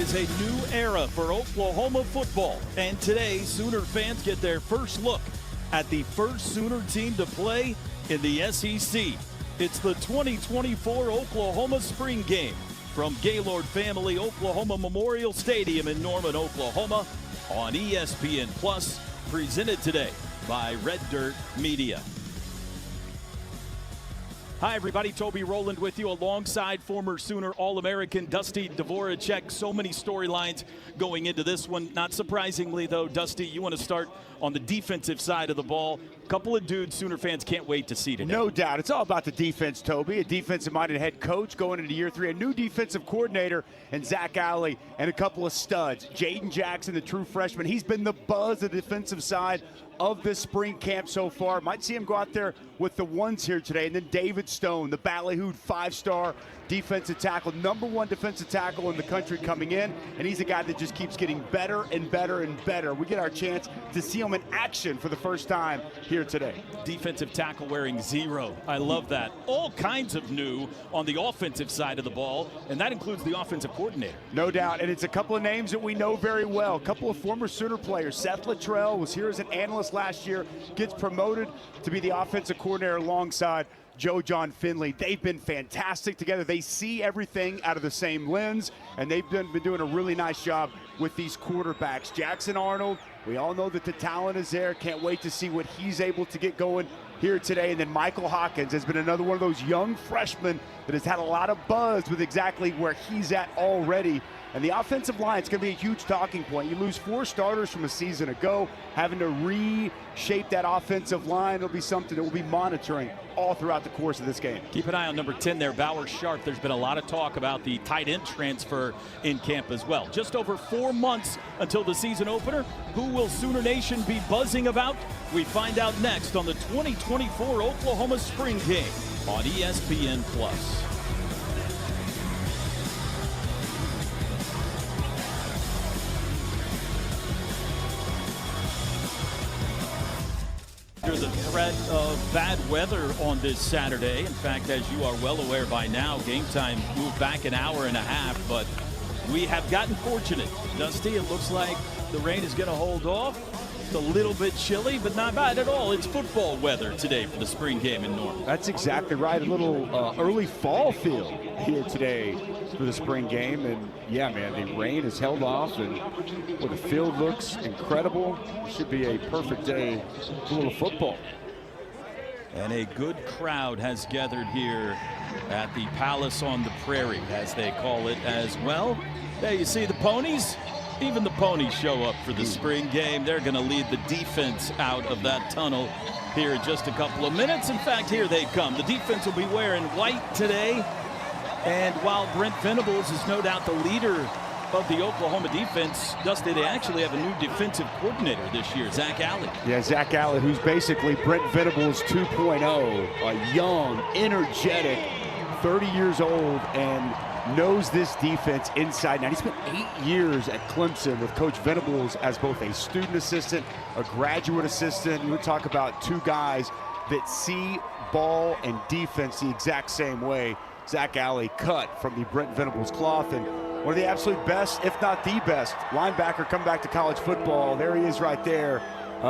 is a new era for Oklahoma football, and today Sooner fans get their first look at the first Sooner team to play in the SEC. It's the 2024 Oklahoma Spring Game from Gaylord Family Oklahoma Memorial Stadium in Norman, Oklahoma on ESPN Plus, presented today by Red Dirt Media. Hi, everybody. Toby Rowland with you alongside former Sooner All-American Dusty Dvoracek. So many storylines going into this one. Not surprisingly, though, Dusty, you want to start on the defensive side of the ball. A couple of dudes Sooner fans can't wait to see today. No doubt. It's all about the defense, Toby. A defensive-minded head coach going into year 3. A new defensive coordinator and Zach Alley and a couple of studs. Jaden Jackson, the true freshman. He's been the buzz of the defensive side of this spring camp so far. Might see him go out there with the ones here today. And then David Stone, the ballyhooed 5-star defensive tackle, #1 defensive tackle in the country coming in. And he's a guy that just keeps getting better and better and better. We get our chance to see him in action for the first time here today. Defensive tackle wearing 0. I love that. All kinds of new on the offensive side of the ball, and that includes the offensive coordinator. No doubt, and it's a couple of names that we know very well. A couple of former Sooner players. Seth Luttrell was here as an analyst last year, gets promoted to be the offensive coordinator alongside Joe John Finley. They've been fantastic together. They see everything out of the same lens, and they've been doing a really nice job with these quarterbacks. Jackson Arnold, we all know that the talent is there. Can't wait to see what he's able to get going here today. And then Michael Hawkins has been another one of those young freshmen that has had a lot of buzz with exactly where he's at already. And the offensive line, it's going to be a huge talking point. You lose 4 starters from a season ago, having to reshape that offensive line. It'll be something that we'll be monitoring all throughout the course of this game. Keep an eye on number 10 there, Bauer Sharp. There's been a lot of talk about the tight end transfer in camp as well. Just over 4 months until the season opener. Who will Sooner Nation be buzzing about? We find out next on the 2024 Oklahoma Spring Game on ESPN Plus. There's a threat of bad weather on this Saturday. In fact, as you are well aware by now, game time moved back an hour and a half, but we have gotten fortunate. Dusty, it looks like the rain is going to hold off. It's a little bit chilly, but not bad at all. It's football weather today for the spring game in Norman. That's exactly right. A little early fall feel here today for the spring game. And yeah, man, the rain is held off, and well, the field looks incredible. It should be a perfect day for a little football. And a good crowd has gathered here at the Palace on the Prairie, as they call it as well. There you see the ponies. Even the ponies show up for the spring game. They're going to lead the defense out of that tunnel here in just a couple of minutes. In fact, here they come. The defense will be wearing white today. And while Brent Venables is no doubt the leader of the Oklahoma defense, Dusty, they actually have a new defensive coordinator this year, Zach Alley. Yeah, Zach Alley, who's basically Brent Venables 2.0, a young, energetic, 30 years old, and knows this defense inside. Now, he spent 8 years at Clemson with Coach Venables as both a student assistant, a graduate assistant. You would talk about 2 guys that see ball and defense the exact same way. Zach Alley cut from the Brent Venables cloth, and one of the absolute best, if not the best, linebacker come back to college football. There he is right there.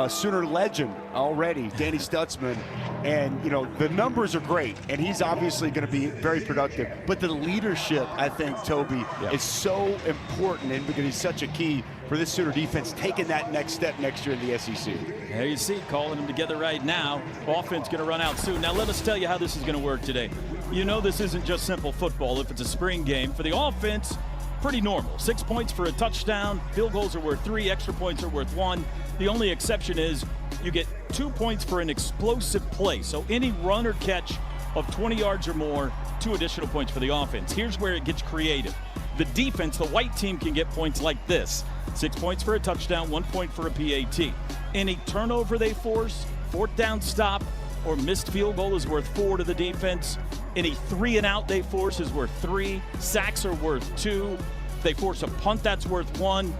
Sooner legend already, Danny Stutzman. And, you know, the numbers are great, and he's obviously going to be very productive. But the leadership, I think, Toby, is so important, and because he's such a key for this Sooner defense taking that next step next year in the SEC. There you see, calling them together right now. Offense going to run out soon. Now let us tell you how this is going to work today. You know this isn't just simple football if it's a spring game. For the offense, pretty normal. 6 points for a touchdown. Field goals are worth 3. Extra points are worth 1. The only exception is you get 2 points for an explosive play. So any run or catch of 20 yards or more, 2 additional points for the offense. Here's where it gets creative. The defense, the white team, can get points like this. 6 points for a touchdown, 1 point for a PAT. Any turnover they force, 4th down stop, or missed field goal is worth 4 to the defense. Any 3 and out they force is worth 3. Sacks are worth 2. If they force a punt, that's worth 1.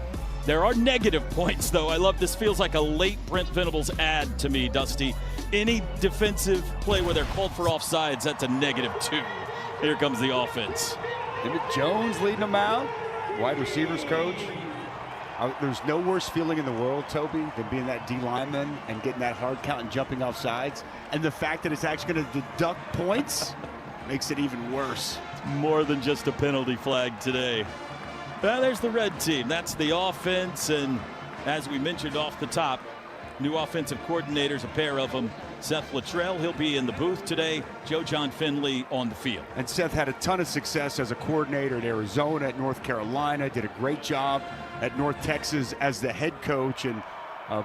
There are negative points, though. I love this. Feels like a late Brent Venables ad to me, Dusty. Any defensive play where they're called for offsides, that's a -2. Here comes the offense. Emmett Jones leading them out. wide receivers coach. There's no worse feeling in the world, Toby, than being that D lineman and getting that hard count and jumping off sides. And the fact that it's actually going to deduct points makes it even worse. It's more than just a penalty flag today. Well, there's the red team. That's the offense. And as we mentioned off the top, new offensive coordinators, a pair of them. Seth Luttrell, he'll be in the booth today. Joe John Finley on the field. And Seth had a ton of success as a coordinator at Arizona, at North Carolina, did a great job at North Texas as the head coach. And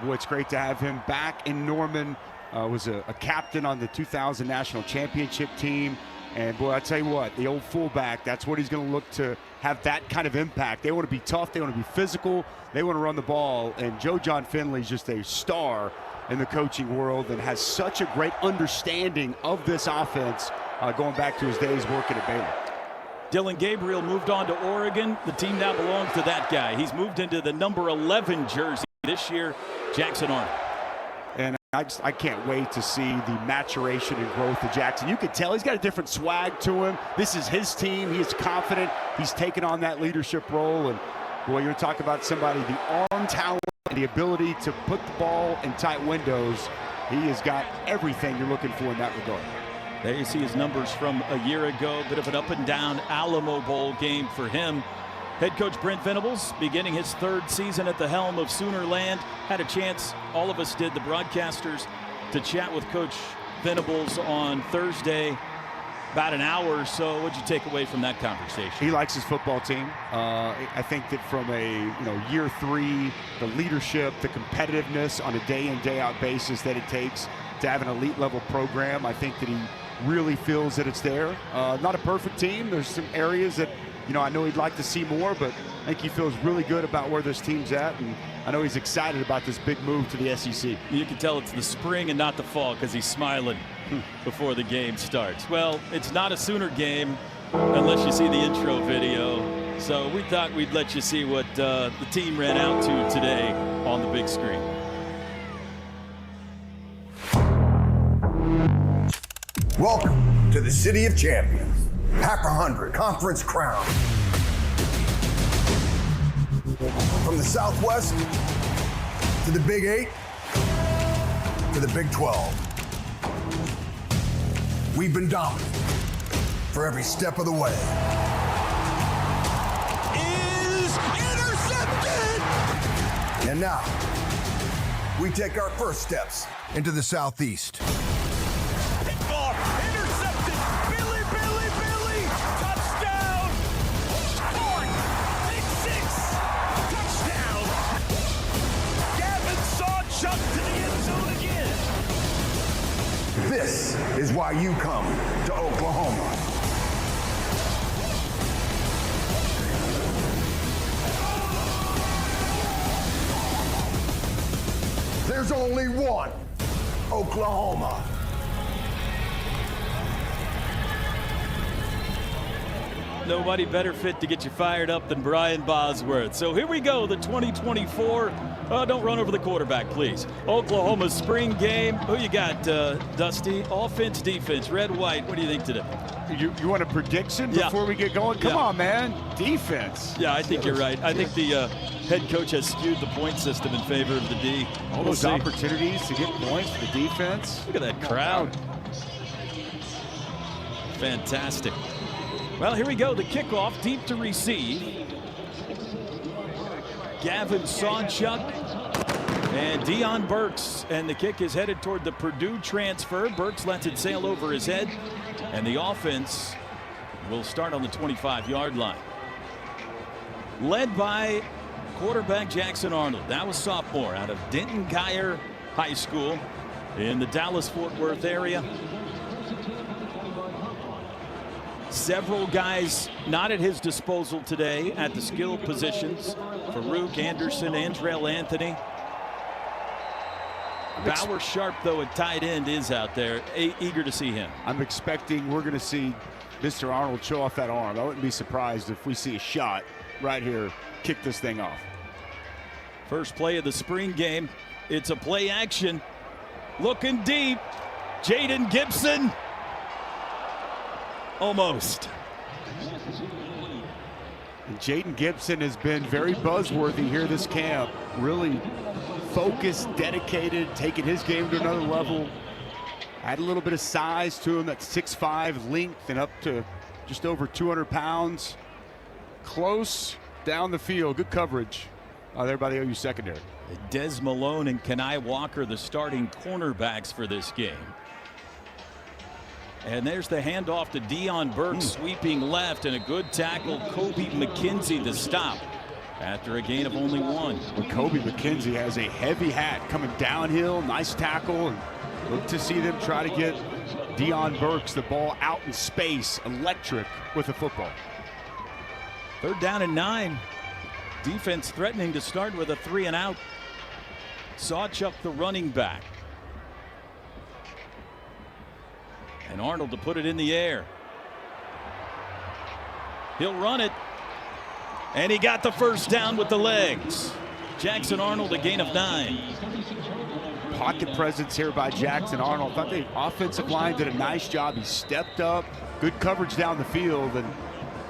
boy, it's great to have him back in Norman. Was a captain on the 2000 National Championship team. And boy, I tell you what, the old fullback, that's what he's going to look to have that kind of impact. They want to be tough. They want to be physical. They want to run the ball. And Joe John Finley is just a star in the coaching world and has such a great understanding of this offense going back to his days working at Baylor. Dylan Gabriel moved on to Oregon. The team now belongs to that guy. He's moved into the number 11 jersey this year, Jackson Arnold. And I can't wait to see the maturation and growth of Jackson. You can tell he's got a different swag to him. This is his team. He is confident. He's taken on that leadership role. And boy, you're going to talk about somebody, the arm talent and the ability to put the ball in tight windows. He has got everything you're looking for in that regard. There you see his numbers from a year ago. Bit of an up and down Alamo Bowl game for him. Head coach Brent Venables beginning his third season at the helm of Sooner Land. Had a chance, all of us did, the broadcasters, to chat with Coach Venables on Thursday. About an hour or so. What'd you take away from that conversation? He likes his football team. I think that from a year three, the leadership, the competitiveness on a day in, day out basis that it takes to have an elite level program, I think that he really feels that it's there. Not a perfect team. There's some areas that I know he'd like to see more, but I think he feels really good about where this team's at, and I know he's excited about this big move to the SEC. You can tell it's the spring and not the fall because he's smiling before the game starts. Well, it's not a Sooner game unless you see the intro video, so we thought we'd let you see what the team ran out to today on the big screen. Welcome to the City of Champions. Pack 100 Conference Crown. From the Southwest to the Big 8 to the Big 12. We've been dominant for every step of the way. Is intercepted! And now, we take our first steps into the Southeast. This is why you come to Oklahoma. There's only one Oklahoma. Nobody better fit to get you fired up than Brian Bosworth. So here we go, the 2024. Don't run over the quarterback, please. Oklahoma spring game. Who you got, Dusty? Offense, defense, red, white. What do you think today? You want a prediction before we get going? Come on, man. Defense. Yeah, I think you're right. I think the head coach has skewed the point system in favor of the D. All those opportunities to get points for the defense. Look at that crowd. Fantastic. Well, here we go. The kickoff, deep to receive. Gavin Sawchuk and Deion Burks. And the kick is headed toward the Purdue transfer. Burks lets it sail over his head. And the offense will start on the 25-yard line. Led by quarterback Jackson Arnold. That was sophomore out of Denton Guyer High School in the Dallas-Fort Worth area. Several guys not at his disposal today at the skill positions. Farouk Anderson, Andrell Anthony. Bauer Sharp, though, at tight end is out there. Eager to see him. I'm expecting we're going to see Mr. Arnold show off that arm. I wouldn't be surprised if we see a shot right here, kick this thing off. First play of the spring game. It's a play action. Looking deep. Jaden Gibson. Almost. Jaden Gibson has been very buzzworthy here this camp. Really focused, dedicated, taking his game to another level. Add a little bit of size to him, that 6'5" length and up to just over 200 pounds. Close down the field, good coverage there by the OU secondary. Des Malone and Kenai Walker, the starting cornerbacks for this game. And there's the handoff to Deion Burks, sweeping left, and a good tackle. Kobe McKenzie the stop after a gain of only 1. Well, Kobe McKenzie has a heavy hat coming downhill, nice tackle, and look to see them try to get Deion Burks the ball out in space, electric with the football. 3rd down and 9. Defense threatening to start with a 3 and out. Sawchuk the running back. And Arnold to put it in the air. He'll run it. And he got the first down with the legs. Jackson Arnold a gain of 9. Pocket presence here by Jackson Arnold. Thought the offensive line did a nice job. He stepped up, good coverage down the field, and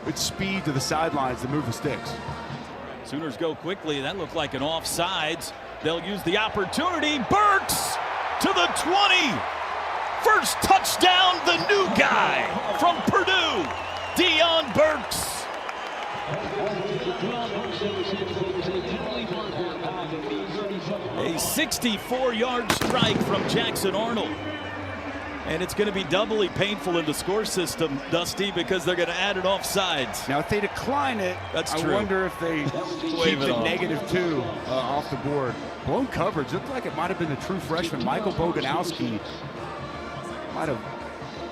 good speed to the sidelines to move the sticks. Sooners go quickly. That looked like an offsides. They'll use the opportunity. Burks to the 20. First touchdown, the new guy from Purdue, Deion Burks. A 64-yard strike from Jackson Arnold. And it's going to be doubly painful in the score system, Dusty, because they're going to add it offsides. Now, if they decline it, That's I true. wonder if they keep the -2 off the board. Blown coverage. Looked like it might have been the true freshman, Michael Boganowski. Might have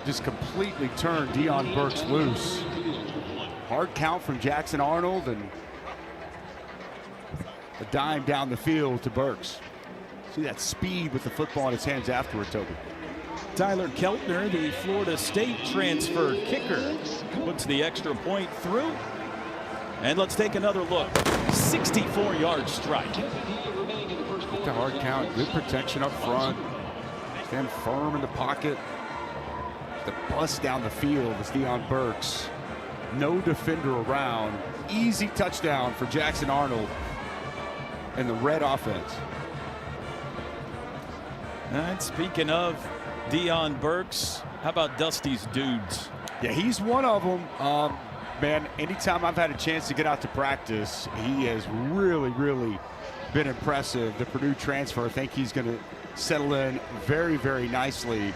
just completely turned Deion Burks loose. Hard count from Jackson Arnold, and a dime down the field to Burks. See that speed with the football in his hands afterward, Toby. Tyler Keltner, the Florida State transfer kicker, puts the extra point through. And let's take another look. 64-yard strike. Get the hard count. Good protection up front. Stand firm in the pocket. The bust down the field is Deion Burks. No defender around. Easy touchdown for Jackson Arnold and the red offense. And speaking of Deion Burks, how about Dusty's dudes? Yeah, he's one of them. Man, anytime I've had a chance to get out to practice, he has really, really been impressive. The Purdue transfer, I think he's going to settle in very, very nicely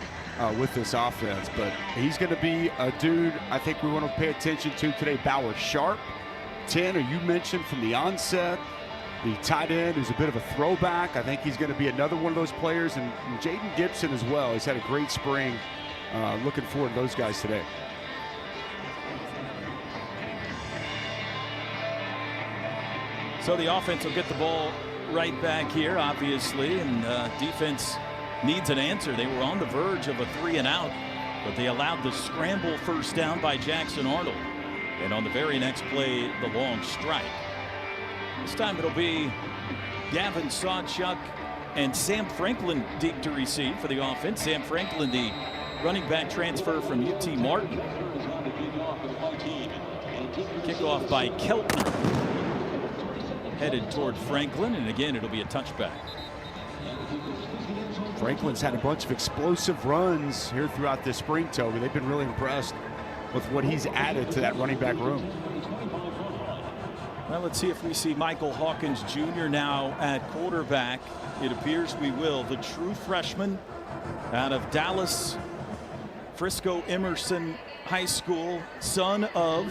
with this offense. But he's going to be a dude I think we want to pay attention to today. Bauer Sharp, 10, you mentioned from the onset. The tight end is a bit of a throwback. I think he's going to be another one of those players. And Jaden Gibson as well. He's had a great spring. Looking forward to those guys today. So the offense will get the ball right back here, obviously, and defense needs an answer. They were on the verge of a 3 and out, but they allowed the scramble first down by Jackson Arnold. And on the very next play, the long strike. This time it'll be Gavin Sawchuk and Sam Franklin deep to receive for the offense. Sam Franklin, the running back transfer from UT Martin. Kickoff by Keltner. Headed toward Franklin, and again, it'll be a touchback. Franklin's had a bunch of explosive runs here throughout this spring, Toby. They've been really impressed with what he's added to that running back room. Well, let's see if we see Michael Hawkins Jr. now at quarterback. It appears we will. The true freshman out of Dallas, Frisco Emerson High School, son of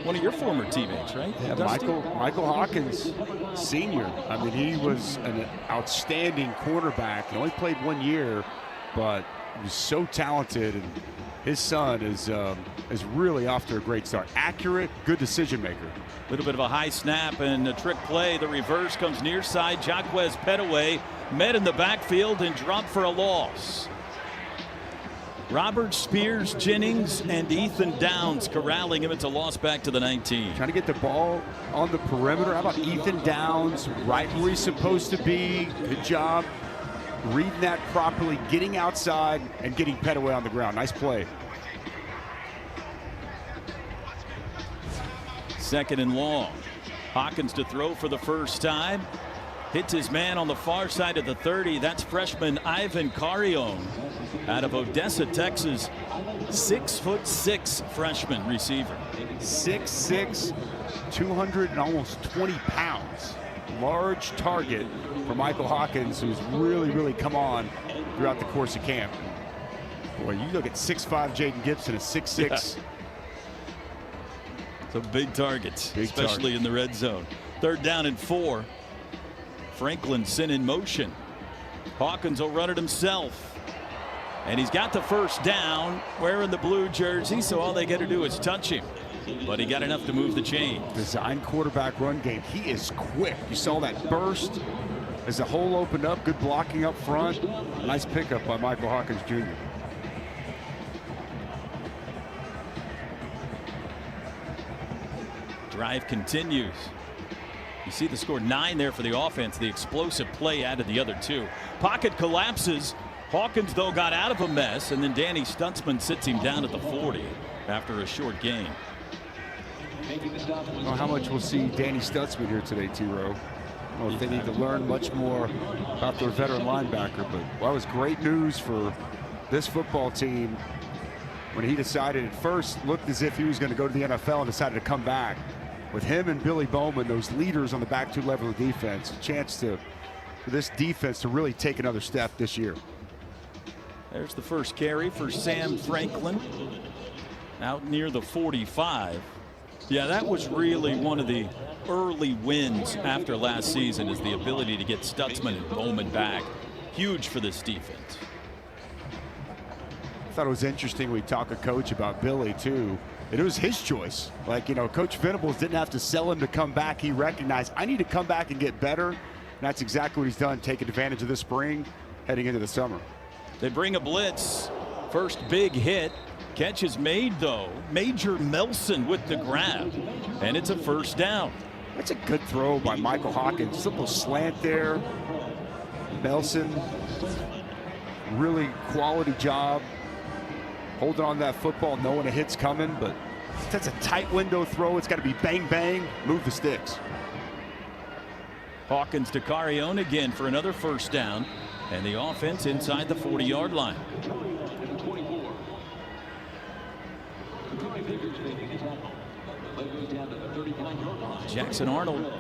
one of your former teammates, right? Yeah, Michael Hawkins, senior. I mean, he was an outstanding quarterback. He only played 1 year, but he was so talented, and his son is really off to a great start. Accurate, good decision maker. A little bit of a high snap and a trick play. The reverse comes near side. Jaquez Petaway met in the backfield and dropped for a loss. Robert Spears, Jennings, and Ethan Downs corralling him. It's a loss back to the 19. Trying to get the ball on the perimeter. How about Ethan Downs, right where he's supposed to be? Good job reading that properly, getting outside, and getting Petaway on the ground. Nice play. 2nd and long. Hawkins to throw for the first time. Hits his man on the far side of the 30. That's freshman Ivan Carrion out of Odessa, Texas. 6'6" freshman receiver. 6'6", 200 and almost 20 pounds. Large target for Michael Hawkins, who's really come on throughout the course of camp. Boy, you look at 6'5" Jaden Gibson, a 6'6". Yeah. Some big targets, especially in the red zone. 3rd down and 4. Franklinson in motion. Hawkins will run it himself. And he's got the first down wearing the blue jersey, so all they got to do is touch him. But he got enough to move the chain. Design quarterback run game. He is quick. You saw that burst as the hole opened up. Good blocking up front. Nice pickup by Michael Hawkins Jr. Drive continues. You see the score 9 there for the offense. The explosive play added the other 2. Pocket collapses. Hawkins, though, got out of a mess, and then Danny Stutzman sits him down at the 40 after a short gain. I don't know how much we'll see Danny Stutzman here today, T-Row. I don't know if they need to learn much more about their veteran linebacker, but well, it was great news for this football team when he decided at first, looked as if he was going to go to the NFL and decided to come back. With him and Billy Bowman, those leaders on the back 2 level of defense, a chance for this defense to really take another step this year. There's the first carry for Sam Franklin out near the 45. Yeah, that was really one of the early wins after last season, is the ability to get Stutzman and Bowman back. Huge for this defense. I thought it was interesting we talked to Coach about Billy too. It was his choice. Like, you know, Coach Venables didn't have to sell him to come back. He recognized, I need to come back and get better. And that's exactly what he's done, taking advantage of this spring, heading into the summer. They bring a blitz. First big hit. Catch is made, though. Major Melson with the grab. And it's a first down. That's a good throw by Michael Hawkins. Simple slant there. Melson, really quality job. Holding on that football, knowing a hit's coming, but that's a tight window throw. It's got to be bang, bang, move the sticks. Hawkins to Carrion again for another first down, and the offense inside the 40-yard line. Jackson Arnold,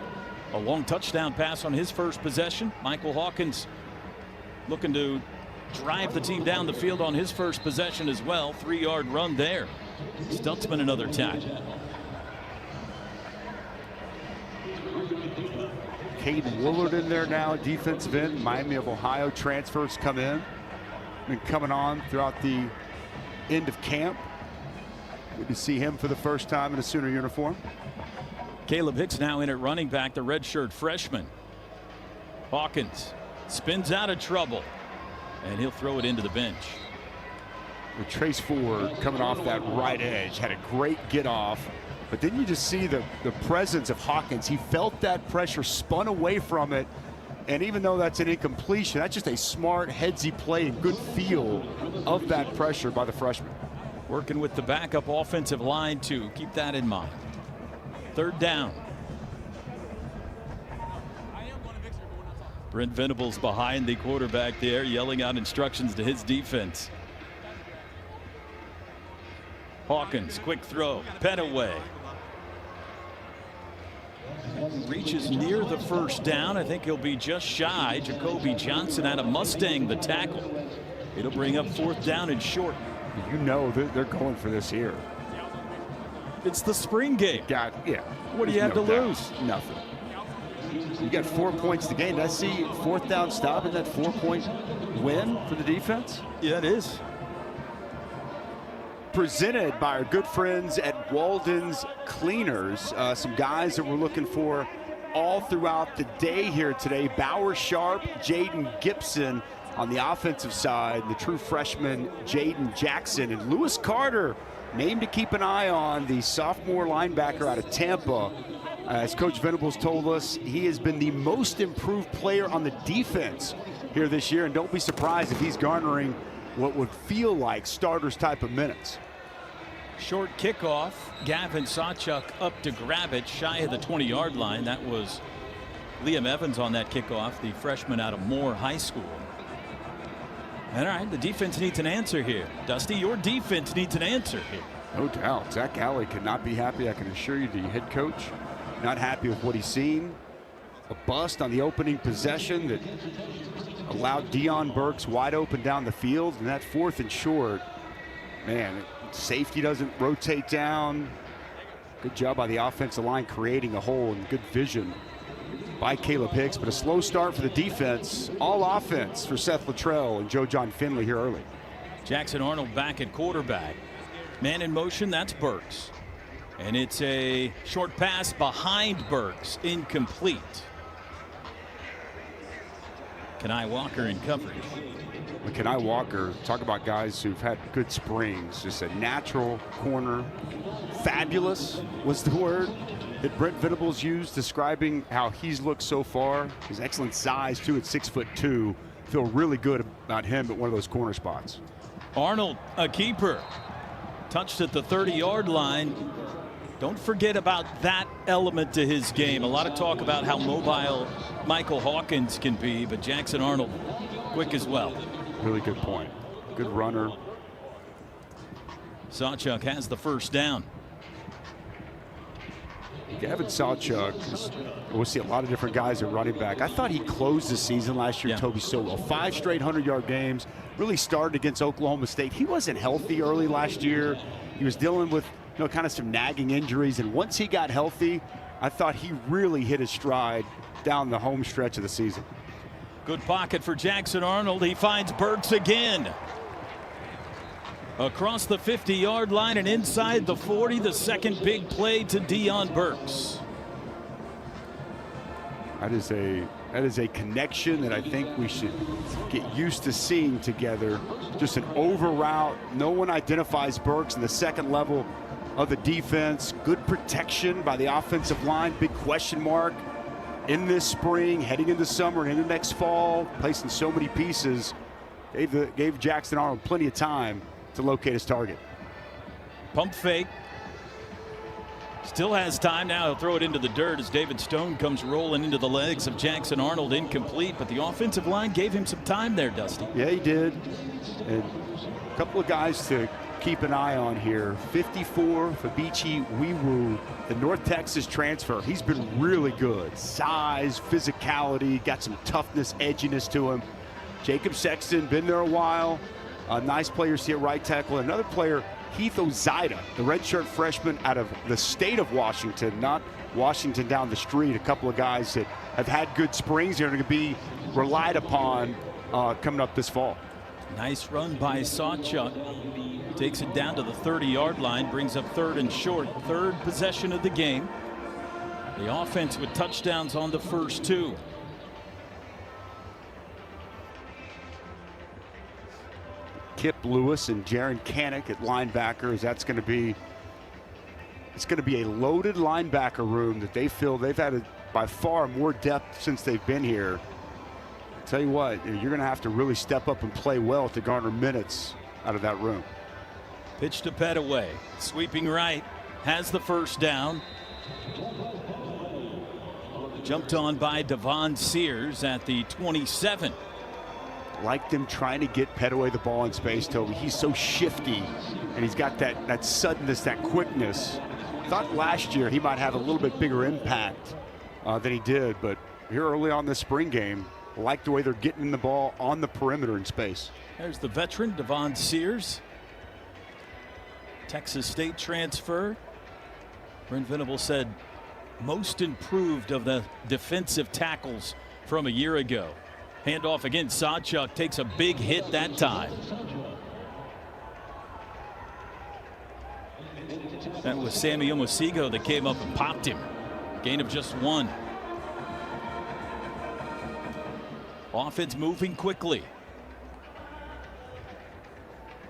a long touchdown pass on his first possession. Michael Hawkins looking to drive the team down the field on his first possession as well. 3-yard run there. Stutzman another tackle. Caden Willard in there now, defensive end. Miami of Ohio transfers come in. Been coming on throughout the end of camp. Good to see him for the first time in a Sooner uniform. Caleb Hicks now in at running back, the redshirt freshman. Hawkins spins out of trouble, and he'll throw it into the bench. With Trace Ford coming off that right edge, had a great get off, but then you just see the presence of Hawkins. He felt that pressure, spun away from it, and even though that's an incompletion, that's just a smart, headsy play and good feel of that pressure by the freshman. Working with the backup offensive line too. Keep that in mind. 3rd down. Brent Venables behind the quarterback there, yelling out instructions to his defense. Hawkins, quick throw, Petaway. Reaches near the first down. I think he'll be just shy. Jacoby Johnson out of Mustang, the tackle. It'll bring up 4th down and short. You know they're going for this here. It's the spring game. What do you have to lose? Nothing. You got 4 points to gain. Did I see 4th down stop in that 4-point win for the defense? Yeah, it is. Presented by our good friends at Walden's Cleaners. Some guys that we're looking for all throughout the day here today. Bauer Sharp, Jaden Gibson on the offensive side, the true freshman Jaden Jackson, and Lewis Carter, named to keep an eye on, the sophomore linebacker out of Tampa. As Coach Venables told us, he has been the most improved player on the defense here this year, and don't be surprised if he's garnering what would feel like starters type of minutes. Short kickoff. Gavin Sawchuk up to grab it shy of the 20-yard line. That was Liam Evans on that kickoff, the freshman out of Moore High School. All right, the defense needs an answer here. Dusty, your defense needs an answer here. No doubt. Zach Alley could not be happy. I can assure you, the head coach not happy with what he's seen. A bust on the opening possession that allowed Deion Burks wide open down the field, and that 4th and short, man, safety doesn't rotate down. Good job by the offensive line creating a hole, and good vision by Caleb Hicks, but a slow start for the defense. All offense for Seth Luttrell and Joe John Finley here early. Jackson Arnold back at quarterback. Man in motion, that's Burks. And it's a short pass behind Burks, incomplete. Kenai Walker in coverage. Kenai Walker, talk about guys who've had good springs. Just a natural corner. Fabulous was the word that Brent Venables used describing how he's looked so far. His excellent size, too, at 6'2". Feel really good about him at one of those corner spots. Arnold, a keeper. Touched at the 30-yard line. Don't forget about that element to his game. A lot of talk about how mobile Michael Hawkins can be, but Jackson Arnold quick as well. Really good point. Good runner. Sawchuk has the first down. Gavin Sawchuk, we'll see a lot of different guys at running back. I thought he closed the season last year, Toby, so well. 5 straight 100-yard games. Really started against Oklahoma State. He wasn't healthy early last year. He was dealing with kind of some nagging injuries, and once he got healthy, I thought he really hit his stride down the home stretch of the season. Good pocket for Jackson Arnold. He finds Burks again. Across the 50-yard line and inside the 40, the second big play to Deion Burks. That is a connection that I think we should get used to seeing together. Just an over route. No one identifies Burks in the second level of the defense. Good protection by the offensive line. Big question mark in this spring, heading into summer and into next fall. Placing so many pieces. Gave Jackson Arnold plenty of time to locate his target. Pump fake. Still has time. Now he'll throw it into the dirt as David Stone comes rolling into the legs of Jackson Arnold. Incomplete, but the offensive line gave him some time there, Dusty. Yeah, he did. And a couple of guys to keep an eye on here. 54, Fabichi Wiwu, the North Texas transfer. He's been really good. Size, physicality, got some toughness, edginess to him. Jacob Sexton, been there a while. Nice players here at right tackle. Another player, Heath Ozida, the redshirt freshman out of the state of Washington, not Washington down the street. A couple of guys that have had good springs. They're going to be relied upon coming up this fall. Nice run by Sawchuk. Takes it down to the 30-yard line, brings up 3rd and short. 3rd possession of the game. The offense with touchdowns on the first 2. Kip Lewis and Jaron Canick at linebackers. It's going to be a loaded linebacker room that they feel they've had by far more depth since they've been here. Tell you what, you're going to have to really step up and play well to garner minutes out of that room. Pitch to Petaway, sweeping right, has the first down. Jumped on by Devon Sears at the 27. Like them trying to get Petaway the ball in space, Toby. He's so shifty, and he's got that suddenness, that quickness. Thought last year he might have a little bit bigger impact than he did, but here early on this spring game, I like the way they're getting the ball on the perimeter in space. There's the veteran, Devon Sears. Texas State transfer. Brent Venables said most improved of the defensive tackles from a year ago. Handoff again. Sawchuk takes a big hit that time. That was Sammy Omosigo that came up and popped him. Gain of just 1. Offense moving quickly.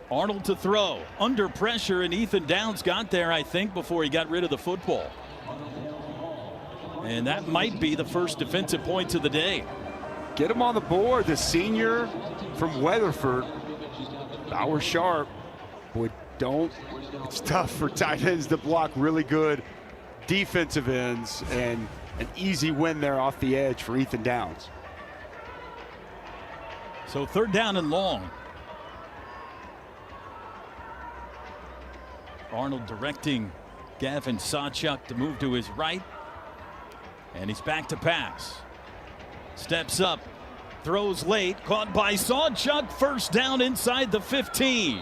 Arnold to throw. Under pressure, and Ethan Downs got there, I think, before he got rid of the football. And that might be the first defensive points of the day. Get him on the board, the senior from Weatherford. Bauer Sharp. Boy, It's tough for tight ends to block really good defensive ends, and an easy win there off the edge for Ethan Downs. So 3rd down and long. Arnold directing Gavin Sawchuk to move to his right. And he's back to pass. Steps up, throws late, caught by Sawchuk. 1st down inside the 15.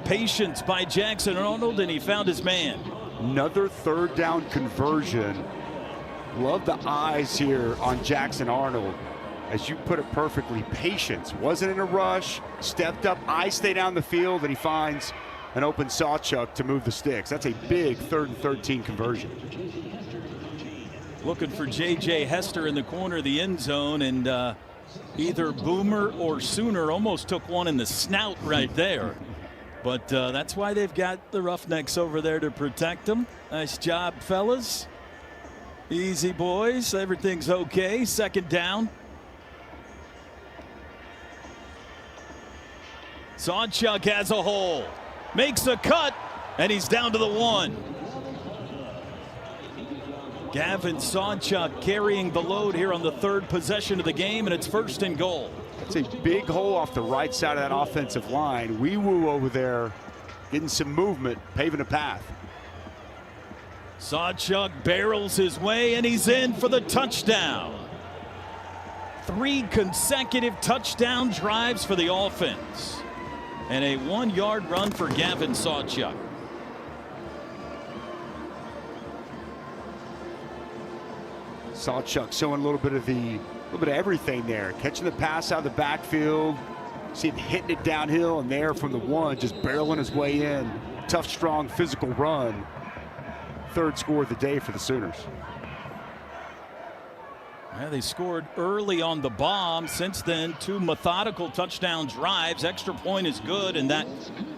Patience by Jackson Arnold, and he found his man. Another 3rd down conversion. Love the eyes here on Jackson Arnold. As you put it perfectly, patience. Wasn't in a rush, stepped up, eyes stay down the field, and he finds an open Sawchuk to move the sticks. That's a big 3rd and 13 conversion. Looking for J.J. Hester in the corner of the end zone, and either Boomer or Sooner almost took one in the snout right there. But that's why they've got the Roughnecks over there to protect them. Nice job, fellas. Easy, boys. Everything's okay. 2nd down. Sawchuk has a hole, makes a cut, and he's down to the 1. Gavin Sawchuk carrying the load here on the 3rd possession of the game, and it's 1st and goal. It's a big hole off the right side of that offensive line. Wee Woo over there getting some movement, paving a path. Sawchuk barrels his way, and he's in for the touchdown. 3 consecutive touchdown drives for the offense, and a 1-yard run for Gavin Sawchuk. Sawchuk showing a little bit of everything there. Catching the pass out of the backfield, see him hitting it downhill, and there from the 1, just barreling his way in. Tough, strong, physical run. 3rd score of the day for the Sooners. Yeah, they scored early on the bomb. Since then, 2 methodical touchdown drives. Extra point is good, and that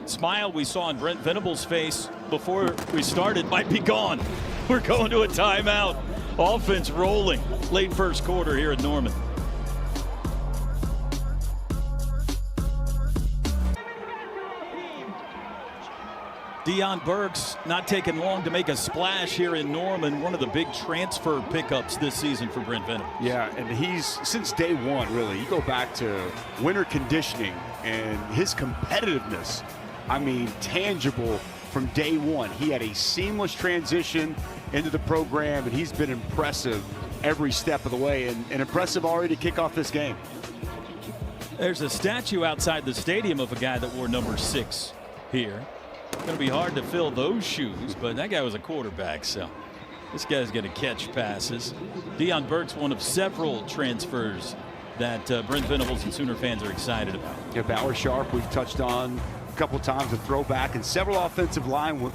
smile we saw on Brent Venable's face before we started might be gone. We're going to a timeout. Offense rolling late 1st quarter here at Norman. Deion Burks not taking long to make a splash here in Norman. One of the big transfer pickups this season for Brent Venables. Yeah, and he's, since day 1, really, you go back to winter conditioning and his competitiveness, I mean, tangible from day 1. He had a seamless transition into the program, and he's been impressive every step of the way, and impressive already to kick off this game. There's a statue outside the stadium of a guy that wore number 6 here. It's going to be hard to fill those shoes, but that guy was a quarterback, so this guy's going to catch passes. Deion Burks, one of several transfers that Brent Venables and Sooner fans are excited about. Yeah, Bauer Sharp, we've touched on a couple times, a throwback, and several offensive linemen,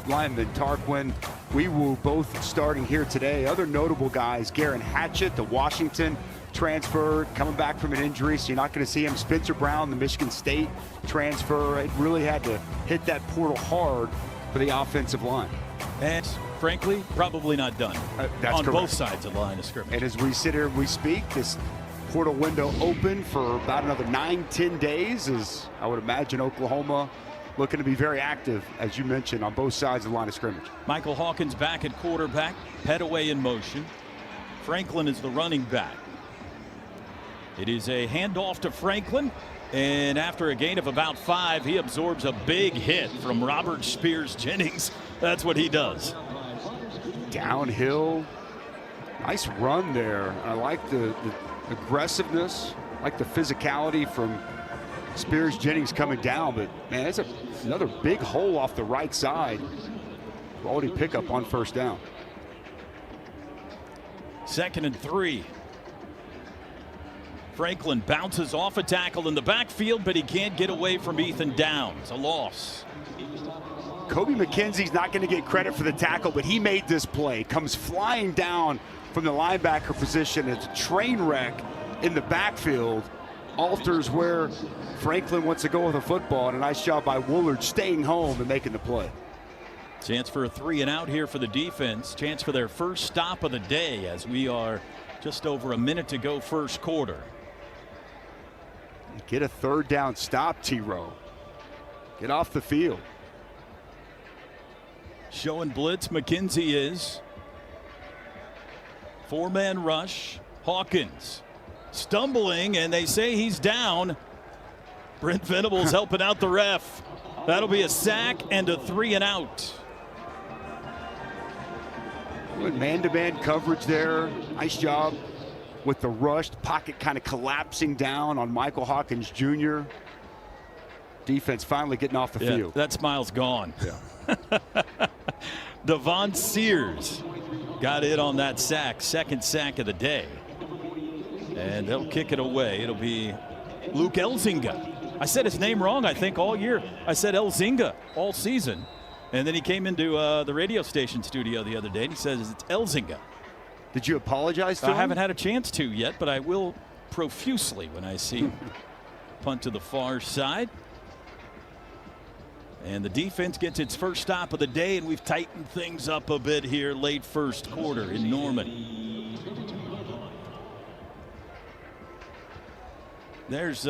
Tarquin, Wee Woo, both starting here today. Other notable guys, Garen Hatchett, the Washington transfer, coming back from an injury, so you're not going to see him. Spencer Brown, the Michigan State transfer. It really had to hit that portal hard for the offensive line. And frankly, probably not done that's on correct. Both sides of the line of scrimmage. And as we sit here and we speak, this portal window open for about another 9-10 days, as I would imagine Oklahoma looking to be very active, as you mentioned, on both sides of the line of scrimmage. Michael Hawkins back at quarterback, Petaway in motion. Franklin is the running back. It is a handoff to Franklin, and after a gain of about 5, he absorbs a big hit from Robert Spears Jennings. That's what he does. Downhill, nice run there. I like the aggressiveness, I like the physicality from Spears Jennings coming down, but man, that's another big hole off the right side. Quality pickup on 1st down. 2nd and 3. Franklin bounces off a tackle in the backfield, but he can't get away from Ethan Downs. A loss. Kobe McKenzie's not going to get credit for the tackle, but he made this play. Comes flying down from the linebacker position. It's a train wreck in the backfield. Alters where Franklin wants to go with the football, and a nice job by Woolard staying home and making the play. Chance for a 3-and-out here for the defense. Chance for their first stop of the day as we are just over a minute to go 1st quarter. Get a 3rd down stop, T-Row. Get off the field. Showing blitz, McKenzie is. 4-man rush. Hawkins stumbling, and they say he's down. Brent Venables helping out the ref. That'll be a sack and a 3-and-out. Man-to-man coverage there. Nice job with the rush. The pocket kind of collapsing down on Michael Hawkins Jr. Defense finally getting off the field. That smile's gone. Yeah. Devon Sears got in on that sack, second sack of the day. And they'll kick it away. It'll be Luke Elzinga. I said his name wrong, I think, all year. I said Elzinga all season. And then he came into the radio station studio the other day, and he says it's Elzinga. Did you apologize to him? I haven't had a chance to yet, but I will profusely when I see him. Punt to the far side. And the defense gets its first stop of the day, and we've tightened things up a bit here late first quarter in Norman. There's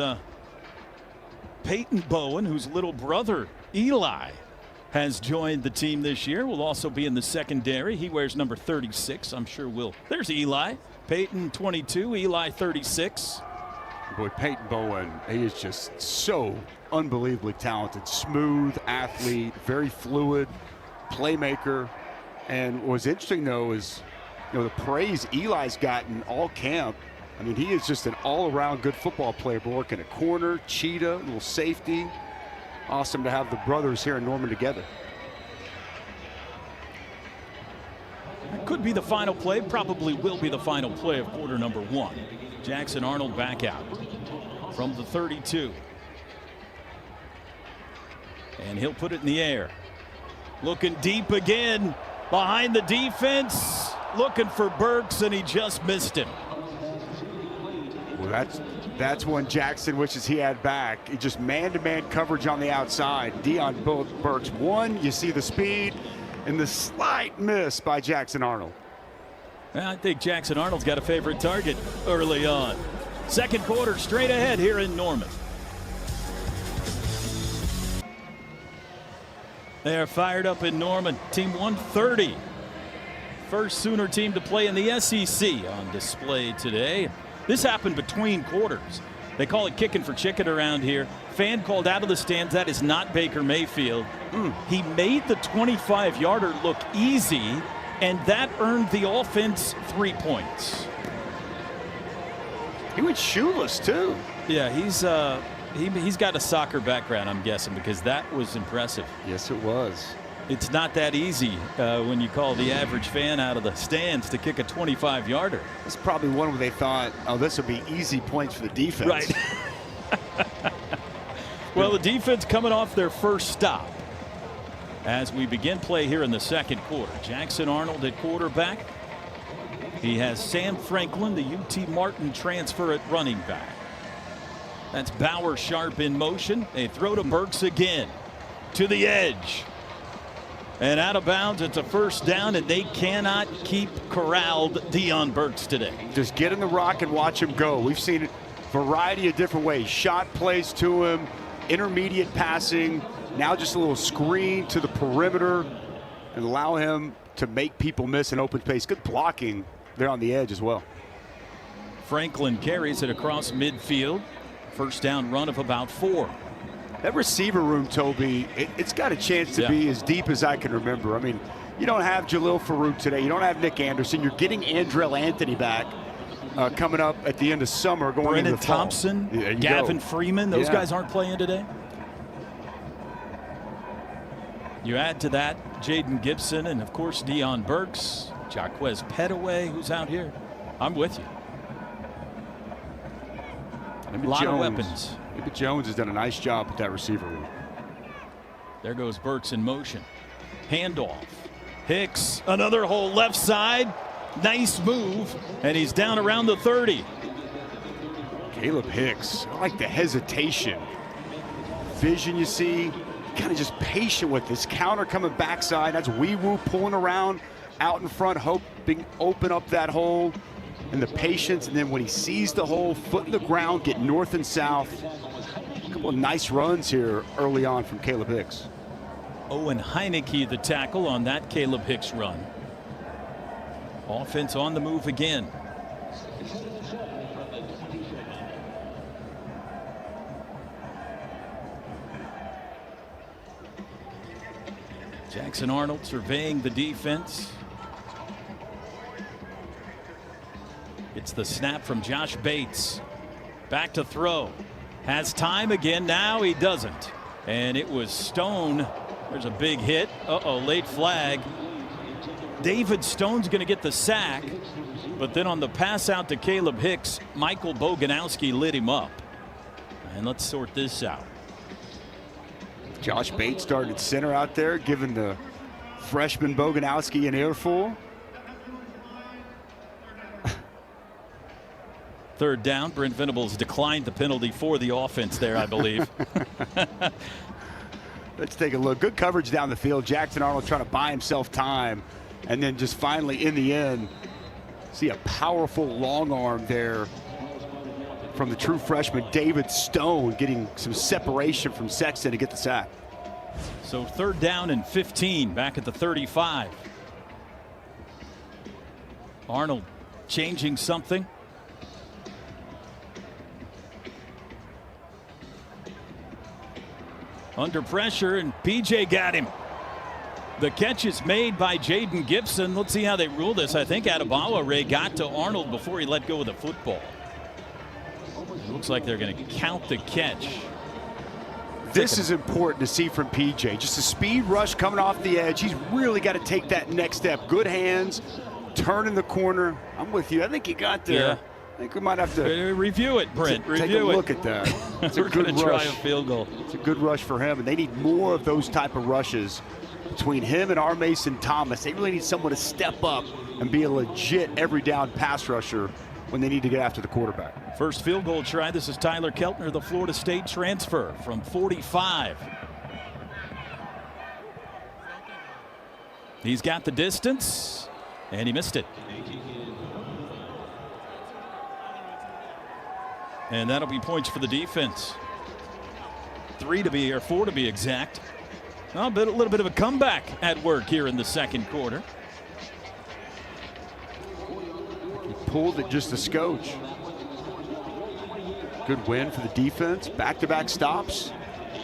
Peyton Bowen, whose little brother Eli has joined the team this year. Will also be in the secondary. He wears number 36. I'm sure we'll. There's Eli. Peyton 22, Eli 36. Boy, Peyton Bowen, he is just so unbelievably talented. Smooth athlete, very fluid, playmaker. And what's interesting, though, is the praise Eli's gotten all camp. I mean, he is just an all-around good football player, but working a corner, cheetah, little safety. Awesome to have the brothers here in Norman together. That could be the final play, probably will be the final play of quarter number 1. Jackson Arnold back out from the 32. And he'll put it in the air. Looking deep again behind the defense. Looking for Burks, and he just missed him. Well, that's one Jackson wishes he had back. He just man-to-man coverage on the outside. Deion Burks, you see the speed and the slight miss by Jackson Arnold. I think Jackson Arnold's got a favorite target early on. Second quarter straight ahead here in Norman. They are fired up in Norman. Team 130. First Sooner team to play in the SEC on display today. This happened between quarters. They call it kicking for chicken around here. Fan called out of the stands. That is not Baker Mayfield. He made the 25-yarder look easy, and that earned the offense 3 points. He went shoeless, too. Yeah, he's got a soccer background, I'm guessing, because that was impressive. Yes, it was. It's not that easy when you call the average fan out of the stands to kick a 25-yarder. It's probably one where they thought, oh, this will be easy points for the defense. Right. Well, the defense coming off their first stop as we begin play here in the second quarter. Jackson Arnold at quarterback. He has Sam Franklin, the UT Martin transfer, at running back. That's Bauer Sharp in motion. They throw to Burks again. To the edge. And out of bounds, it's a first down, and they cannot keep corralled Deion Burks today. Just get in the rock and watch him go. We've seen it a variety of different ways. Shot plays to him, intermediate passing, now just a little screen to the perimeter and allow him to make people miss an open space. Good blocking there on the edge as well. Franklin carries it across midfield. First down run of about 4. That receiver room, Toby, it's got a chance to be as deep as I can remember. I mean, you don't have Jalil Farouk today. You don't have Nick Anderson. You're getting Andrell Anthony back coming up at the end of summer, going into the fall. Thompson, Gavin Freeman, those guys aren't playing today. You add to that Jaden Gibson and, of course, Deion Burks, Jaquez Petaway, who's out here. I'm with you. A lot of weapons. Maybe Jones has done a nice job with that receiver room. There goes Burks in motion. Handoff. Hicks, another hole left side. Nice move, and he's down around the 30. Caleb Hicks, I like the hesitation. Vision you see, kind of just patient with this counter coming backside. That's Wee-Woo pulling around out in front, hoping open up that hole. And the patience, and then when he sees the hole, foot in the ground, get north and south, couple of nice runs here early on from Caleb Hicks. Owen Heineke the tackle on that Caleb Hicks run. Offense on the move again. Jackson Arnold surveying the defense. It's the snap from Josh Bates. Back to throw. Has time again. Now he doesn't. And it was Stone. There's a big hit. Uh-oh, late flag. David Stone's going to get the sack. But then on the pass out to Caleb Hicks, Michael Boganowski lit him up. And let's sort this out. Josh Bates started center out there, giving the freshman Boganowski an earful. Third down. Brent Venables declined the penalty for the offense there, I believe. Let's take a look. Good coverage down the field. Jackson Arnold trying to buy himself time. And then just finally in the end, see a powerful long arm there from the true freshman David Stone, getting some separation from Sexton to get the sack. So third down and 15 back at the 35. Arnold changing something. Under pressure, and PJ got him. The catch is made by Jaden Gibson. Let's see how they rule this. I think Adebawa Ray got to Arnold before he let go of the football. It looks like they're going to count the catch. This is important to see from PJ. Just a speed rush coming off the edge. He's really got to take that next step. Good hands, turn in the corner. I'm with you. I think he got there. Yeah. I think we might have to review it, Brent. Take a look at that. It's a We're good going to try rush. a field goal. It's a good rush for him, and they need more of those type of rushes between him and R. Mason Thomas. They really need someone to step up and be a legit every down pass rusher when they need to get after the quarterback. First field goal try. This is Tyler Keltner, the Florida State transfer from 45. He's got the distance, and he missed it. And that'll be points for the defense. 4 to be exact. A little bit of a comeback at work here in the second quarter. He pulled it just a scotch. Good win for the defense. Back-to-back stops.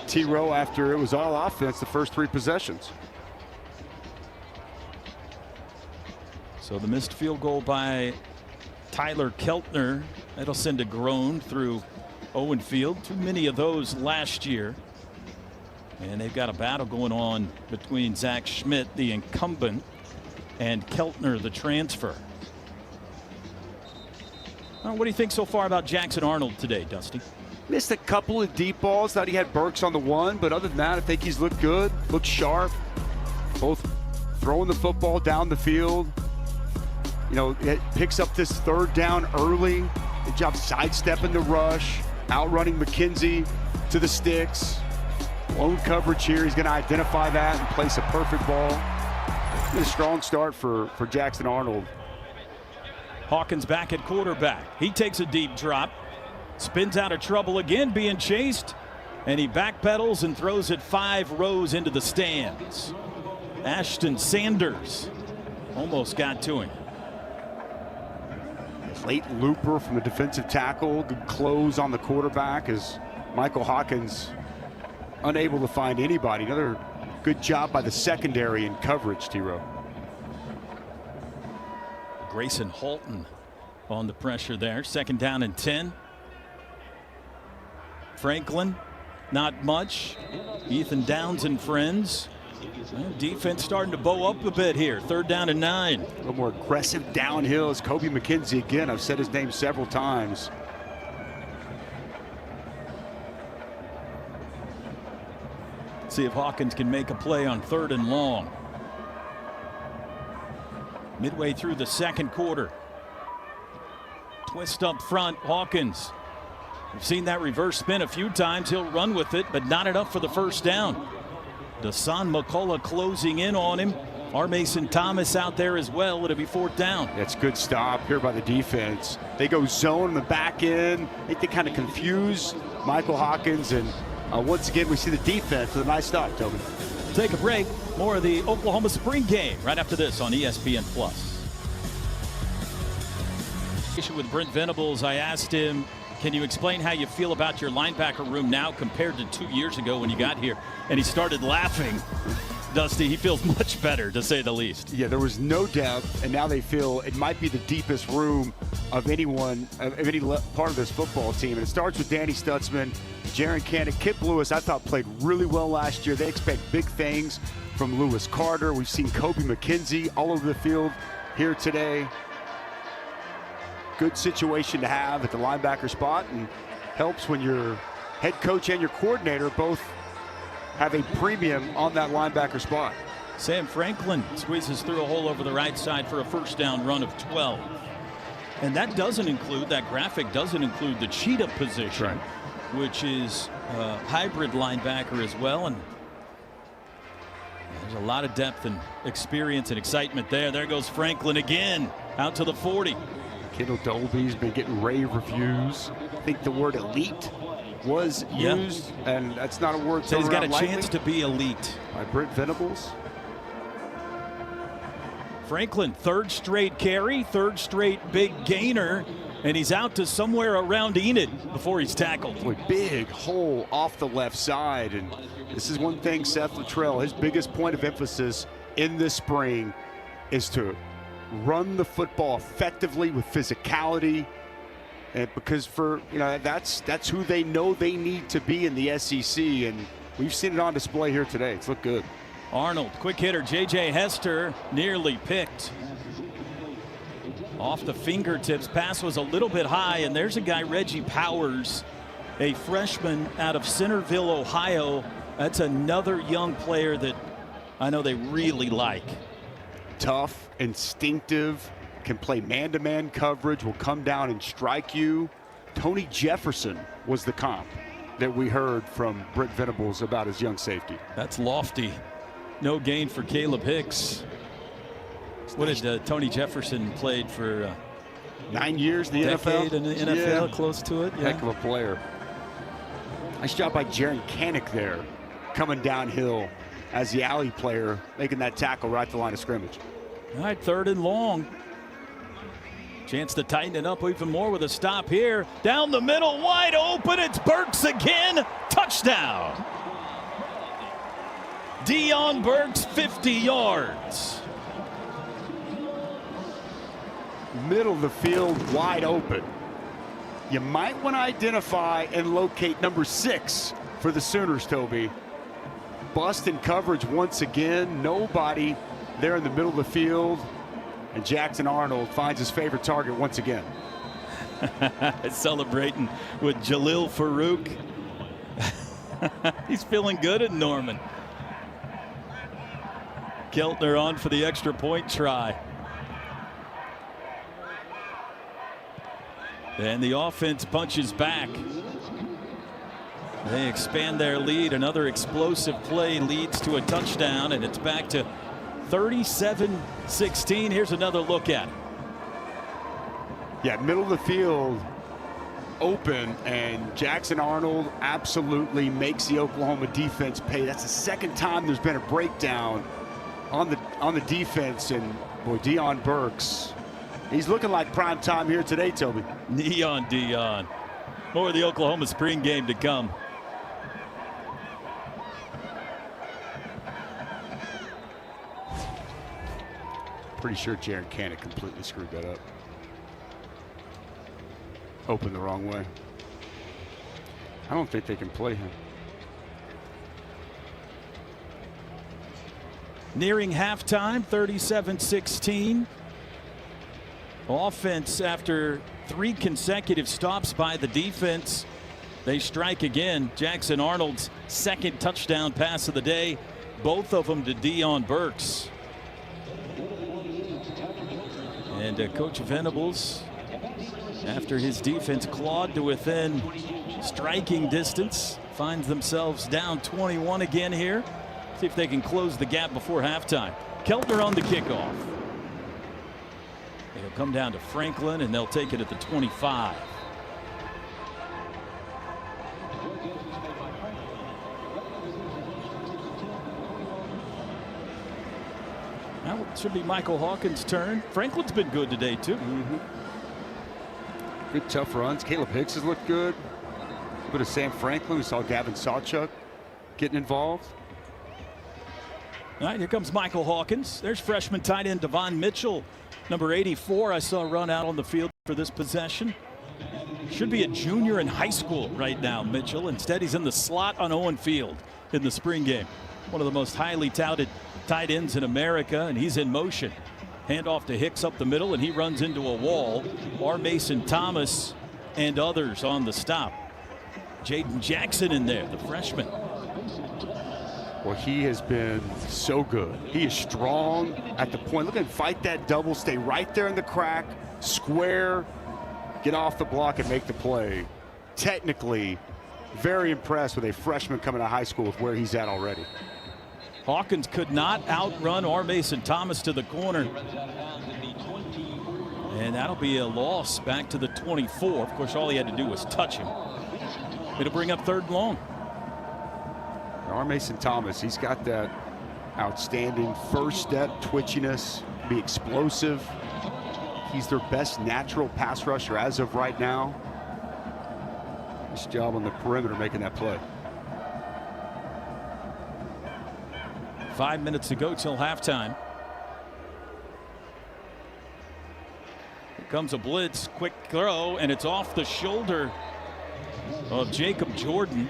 T-Row after it was all offense the first 3 possessions. So the missed field goal by Tyler Keltner, that'll send a groan through Owen Field. Too many of those last year. And they've got a battle going on between Zach Schmidt, the incumbent, and Keltner, the transfer. What do you think so far about Jackson Arnold today, Dusty? Missed a couple of deep balls. Thought he had Burks on the one, but other than that, I think he's looked good, looked sharp. Both throwing the football down the field. You know, it picks up this third down early. Good job sidestepping the rush, outrunning McKenzie to the sticks. Lone coverage here. He's going to identify that and place a perfect ball. A strong start for Jackson Arnold. Hawkins back at quarterback. He takes a deep drop, spins out of trouble again, being chased, and he backpedals and throws it 5 rows into the stands. Ashton Sanders almost got to him. Late looper from the defensive tackle. Good close on the quarterback as Michael Hawkins unable to find anybody. Another good job by the secondary in coverage, T-Row. Grayson Halton on the pressure there. Second down and 10. Franklin, not much. Ethan Downs and friends. Well, defense starting to bow up a bit here. Third down and 9. A little more aggressive downhill is Kobe McKenzie again. I've said his name several times. See if Hawkins can make a play on 3rd and long. Midway through the second quarter. Twist up front, Hawkins. We've seen that reverse spin a few times. He'll run with it, but not enough for the first down. Dasan McCullough closing in on him. Our Mason Thomas out there as well. It'll be 4th down. That's good stop here by the defense. They go zone in the back end. I think they kind of confuse Michael Hawkins, and once again we see the defense with a nice stop, Toby. Take a break. More of the Oklahoma spring game right after this on ESPN+. With Brent Venables, I asked him, can you explain how you feel about your linebacker room now compared to 2 years ago when you got here? And he started laughing. Dusty, he feels much better, to say the least. Yeah, there was no depth, and now they feel it might be the deepest room of anyone, of any part of this football team. And it starts with Danny Stutzman, Jaron Cannick, Kip Lewis, I thought played really well last year. They expect big things from Lewis Carter. We've seen Kobe McKenzie all over the field here today. Good situation to have at the linebacker spot, and helps when your head coach and your coordinator both have a premium on that linebacker spot. Sam Franklin squeezes through a hole over the right side for a 1st down run of 12. And that doesn't include, that graphic doesn't include the cheetah position, right, which is a hybrid linebacker as well. And there's a lot of depth and experience and excitement there. There goes Franklin again, out to the 40. Kendall Dolby's been getting rave reviews. I think the word elite was used, and that's not a word. So he's got a chance to be elite. By Brent Venables. Franklin, 3rd straight carry, 3rd straight big gainer, and he's out to somewhere around Enid before he's tackled. Boy, big hole off the left side, and this is one thing Seth Luttrell, his biggest point of emphasis in this spring is to run the football effectively with physicality. And because that's who they know they need to be in the SEC, and we've seen it on display here today. It's looked good. Arnold, quick hitter, J.J. Hester, nearly picked. Off the fingertips, pass was a little bit high, and there's a guy, Reggie Powers, a freshman out of Centerville, Ohio. That's another young player that I know they really like. Tough, instinctive, can play man-to-man coverage, will come down and strike you. Tony Jefferson was the comp that we heard from Brent Venables about his young safety. That's lofty. No gain for Caleb Hicks. What did Tony Jefferson played for 9 years in the NFL? In the NFL, close to it. Yeah. Heck of a player. Nice job by Jaron Cannick there, coming downhill as the alley player, making that tackle right at the line of scrimmage. All right, 3rd and long. Chance to tighten it up even more with a stop here. Down the middle, wide open. It's Burks again. Touchdown. Deion Burks, 50 yards. Middle of the field, wide open. You might want to identify and locate number 6 for the Sooners, Toby. Bust in coverage once again. Nobody there in the middle of the field. And Jackson Arnold finds his favorite target once again. Celebrating with Jalil Farouk. He's feeling good at Norman. Keltner on for the extra point try. And the offense punches back. They expand their lead. Another explosive play leads to a touchdown, and it's back to 37-16. Here's another look at it. Yeah, middle of the field, open, and Jackson Arnold absolutely makes the Oklahoma defense pay. That's the 2nd time there's been a breakdown on the defense, and boy, Deion Burks, he's looking like prime time here today, Toby. Neon Deion. More of the Oklahoma spring game to come. Pretty sure Jaron Cannick completely screwed that up. Open the wrong way. I don't think they can play him. Nearing halftime, 37-16. Offense, after 3 consecutive stops by the defense, they strike again. Jackson Arnold's 2nd touchdown pass of the day, both of them to Deion Burks. And Coach Venables, after his defense clawed to within striking distance, finds themselves down 21 again here. See if they can close the gap before halftime. Keltner on the kickoff. It'll come down to Franklin, and they'll take it at the 25. Now it should be Michael Hawkins' turn. Franklin's been good today, too. Good tough runs. Caleb Hicks has looked good. A bit of Sam Franklin. We saw Gavin Sawchuk getting involved. All right, here comes Michael Hawkins. There's freshman tight end Devon Mitchell, number 84. I saw run out on the field for this possession. Should be a junior in high school right now, Mitchell. Instead, he's in the slot on Owen Field in the spring game. One of the most highly touted tight ends in America, and he's in motion. Handoff to Hicks up the middle, and he runs into a wall. R. Mason Thomas and others on the stop. Jaden Jackson in there, the freshman. Well, he has been so good. He is strong at the point. Look at him fight that double, stay right there in the crack, square, get off the block and make the play. Technically, very impressed with a freshman coming out of high school with where he's at already. Hawkins could not outrun R. Mason Thomas to the corner. And that'll be a loss back to the 24. Of course, all he had to do was touch him. It'll bring up 3rd and long. R. Mason Thomas, he's got that outstanding first step twitchiness, be explosive. He's their best natural pass rusher as of right now. Nice job on the perimeter making that play. 5 minutes to go till halftime. Here comes a blitz, quick throw, and it's off the shoulder of Jacob Jordan,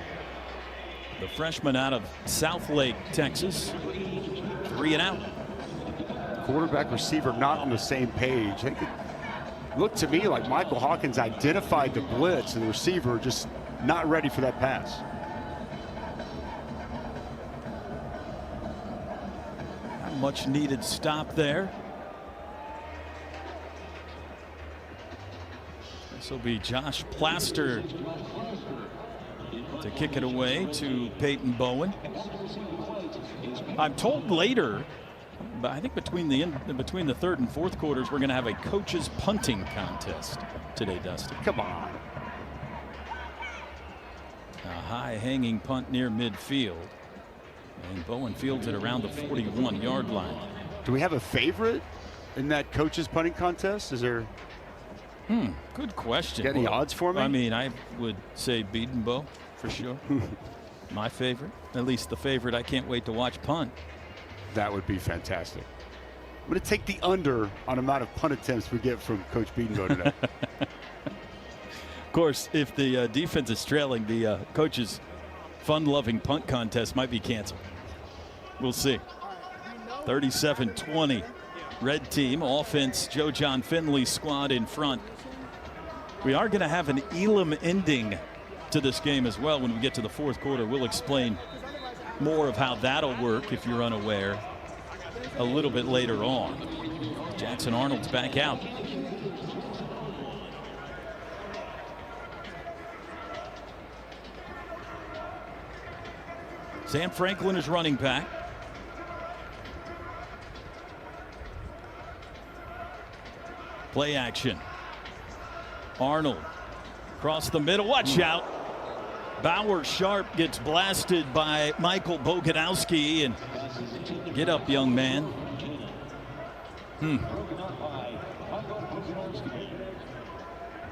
the freshman out of Southlake, Texas. 3 and out. Quarterback receiver not on the same page. I think it looked to me like Michael Hawkins identified the blitz and the receiver just not ready for that pass. Much needed stop there. This will be Josh Plaster to kick it away to Peyton Bowen. I'm told later, but I think between the 3rd and 4th quarters, we're going to have a coach's punting contest today, Dusty. Come on. A high hanging punt near midfield. And Bowen fields it around the 41-yard line. Do we have a favorite in that coach's punting contest? Is there? Good question. Got any odds for me? I mean, I would say Beatonbow for sure. My favorite, at least the favorite I can't wait to watch punt. That would be fantastic. I'm going to take the under on amount of punt attempts we get from Coach Beatonbow today. Of course, if the defense is trailing, the coach's fun-loving punt contest might be canceled. We'll see. 37-20. Red team offense. Joe John Finley squad in front. We are going to have an Elam ending to this game as well when we get to the 4th quarter. We'll explain more of how that'll work if you're unaware a little bit later on. Jackson Arnold's back out. Sam Franklin is running back. Play action. Arnold across the middle. Watch out. Bauer Sharp gets blasted by Michael Boganowski. And get up, young man.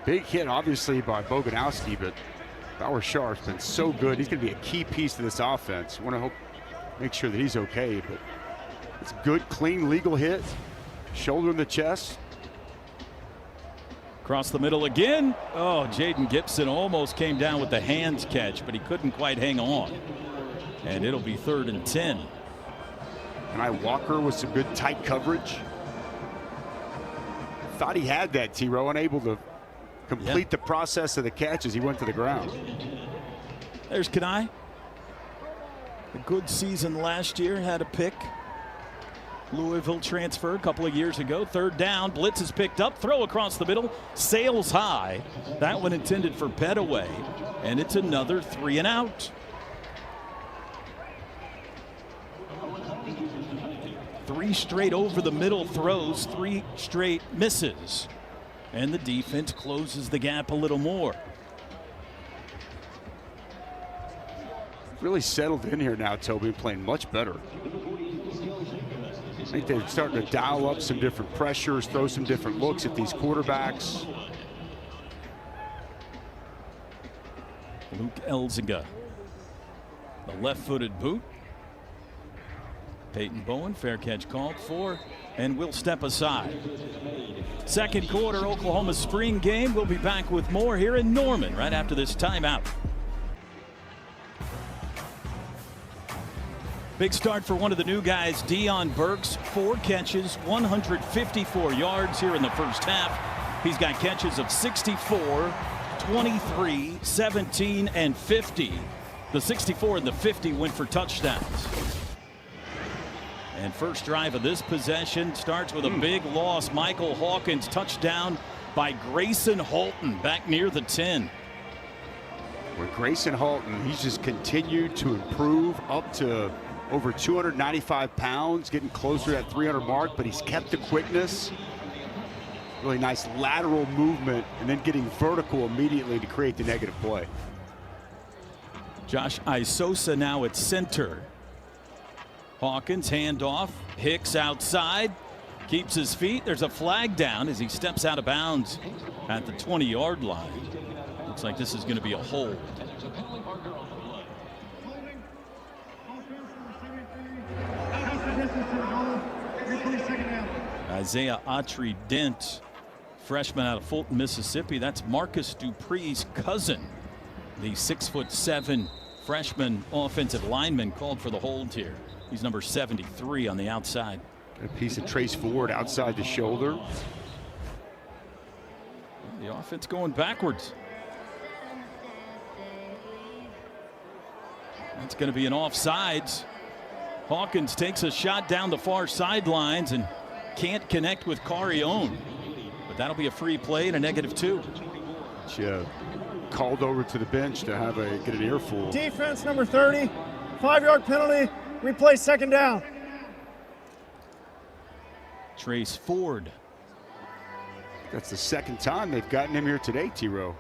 Big hit, obviously, by Boganowski, but Bauer Sharp's been so good. He's going to be a key piece to this offense. Want to make sure that he's okay, but it's a good, clean, legal hit. Shoulder in the chest. Across the middle again. Oh, Jaden Gibson almost came down with the hands catch, but he couldn't quite hang on. And it'll be 3rd and 10. And Walker with some good tight coverage. Thought he had that, T-Row, unable to complete the process of the catch as he went to the ground. There's Kanai. A good season last year, had a pick. Louisville transfer a couple of years ago. 3rd down, blitz is picked up, throw across the middle, sails high. That one intended for Petaway, and it's another 3 and out. 3 3 straight over the middle throws, 3 straight misses. And the defense closes the gap a little more. Really settled in here now, Toby, playing much better. I think they're starting to dial up some different pressures, throw some different looks at these quarterbacks. Luke Elzinga, the left-footed boot. Peyton Bowen, fair catch called for, and will step aside. Second quarter, Oklahoma spring game. We'll be back with more here in Norman right after this timeout. Big start for one of the new guys, Deion Burks. 4 catches, 154 yards here in the first half. He's got catches of 64, 23, 17, and 50. The 64 and the 50 went for touchdowns. And first drive of this possession starts with a big loss. Michael Hawkins touchdown by Grayson Holton back near the 10. With Grayson Holton, he's just continued to improve up to over 295 pounds, getting closer to that 300 mark, but he's kept the quickness. Really nice lateral movement and then getting vertical immediately to create the negative play. Josh Isosa now at center. Hawkins handoff, Hicks outside, keeps his feet. There's a flag down as he steps out of bounds at the 20-yard line. Looks like this is going to be a hold. Isaiah Autry-Dent, freshman out of Fulton, Mississippi. That's Marcus Dupree's cousin. The 6'7" freshman offensive lineman called for the hold here. He's number 73 on the outside. A piece of Trace Ford outside the shoulder. The offense going backwards. That's going to be an offsides. Hawkins takes a shot down the far sidelines and can't connect with Carrion. But that'll be a free play and a -2. Yeah, called over to the bench to have get an earful. Defense number 30, 5-yard penalty. Replay second down. Trace Ford. That's the second time they've gotten him here today, T-Row.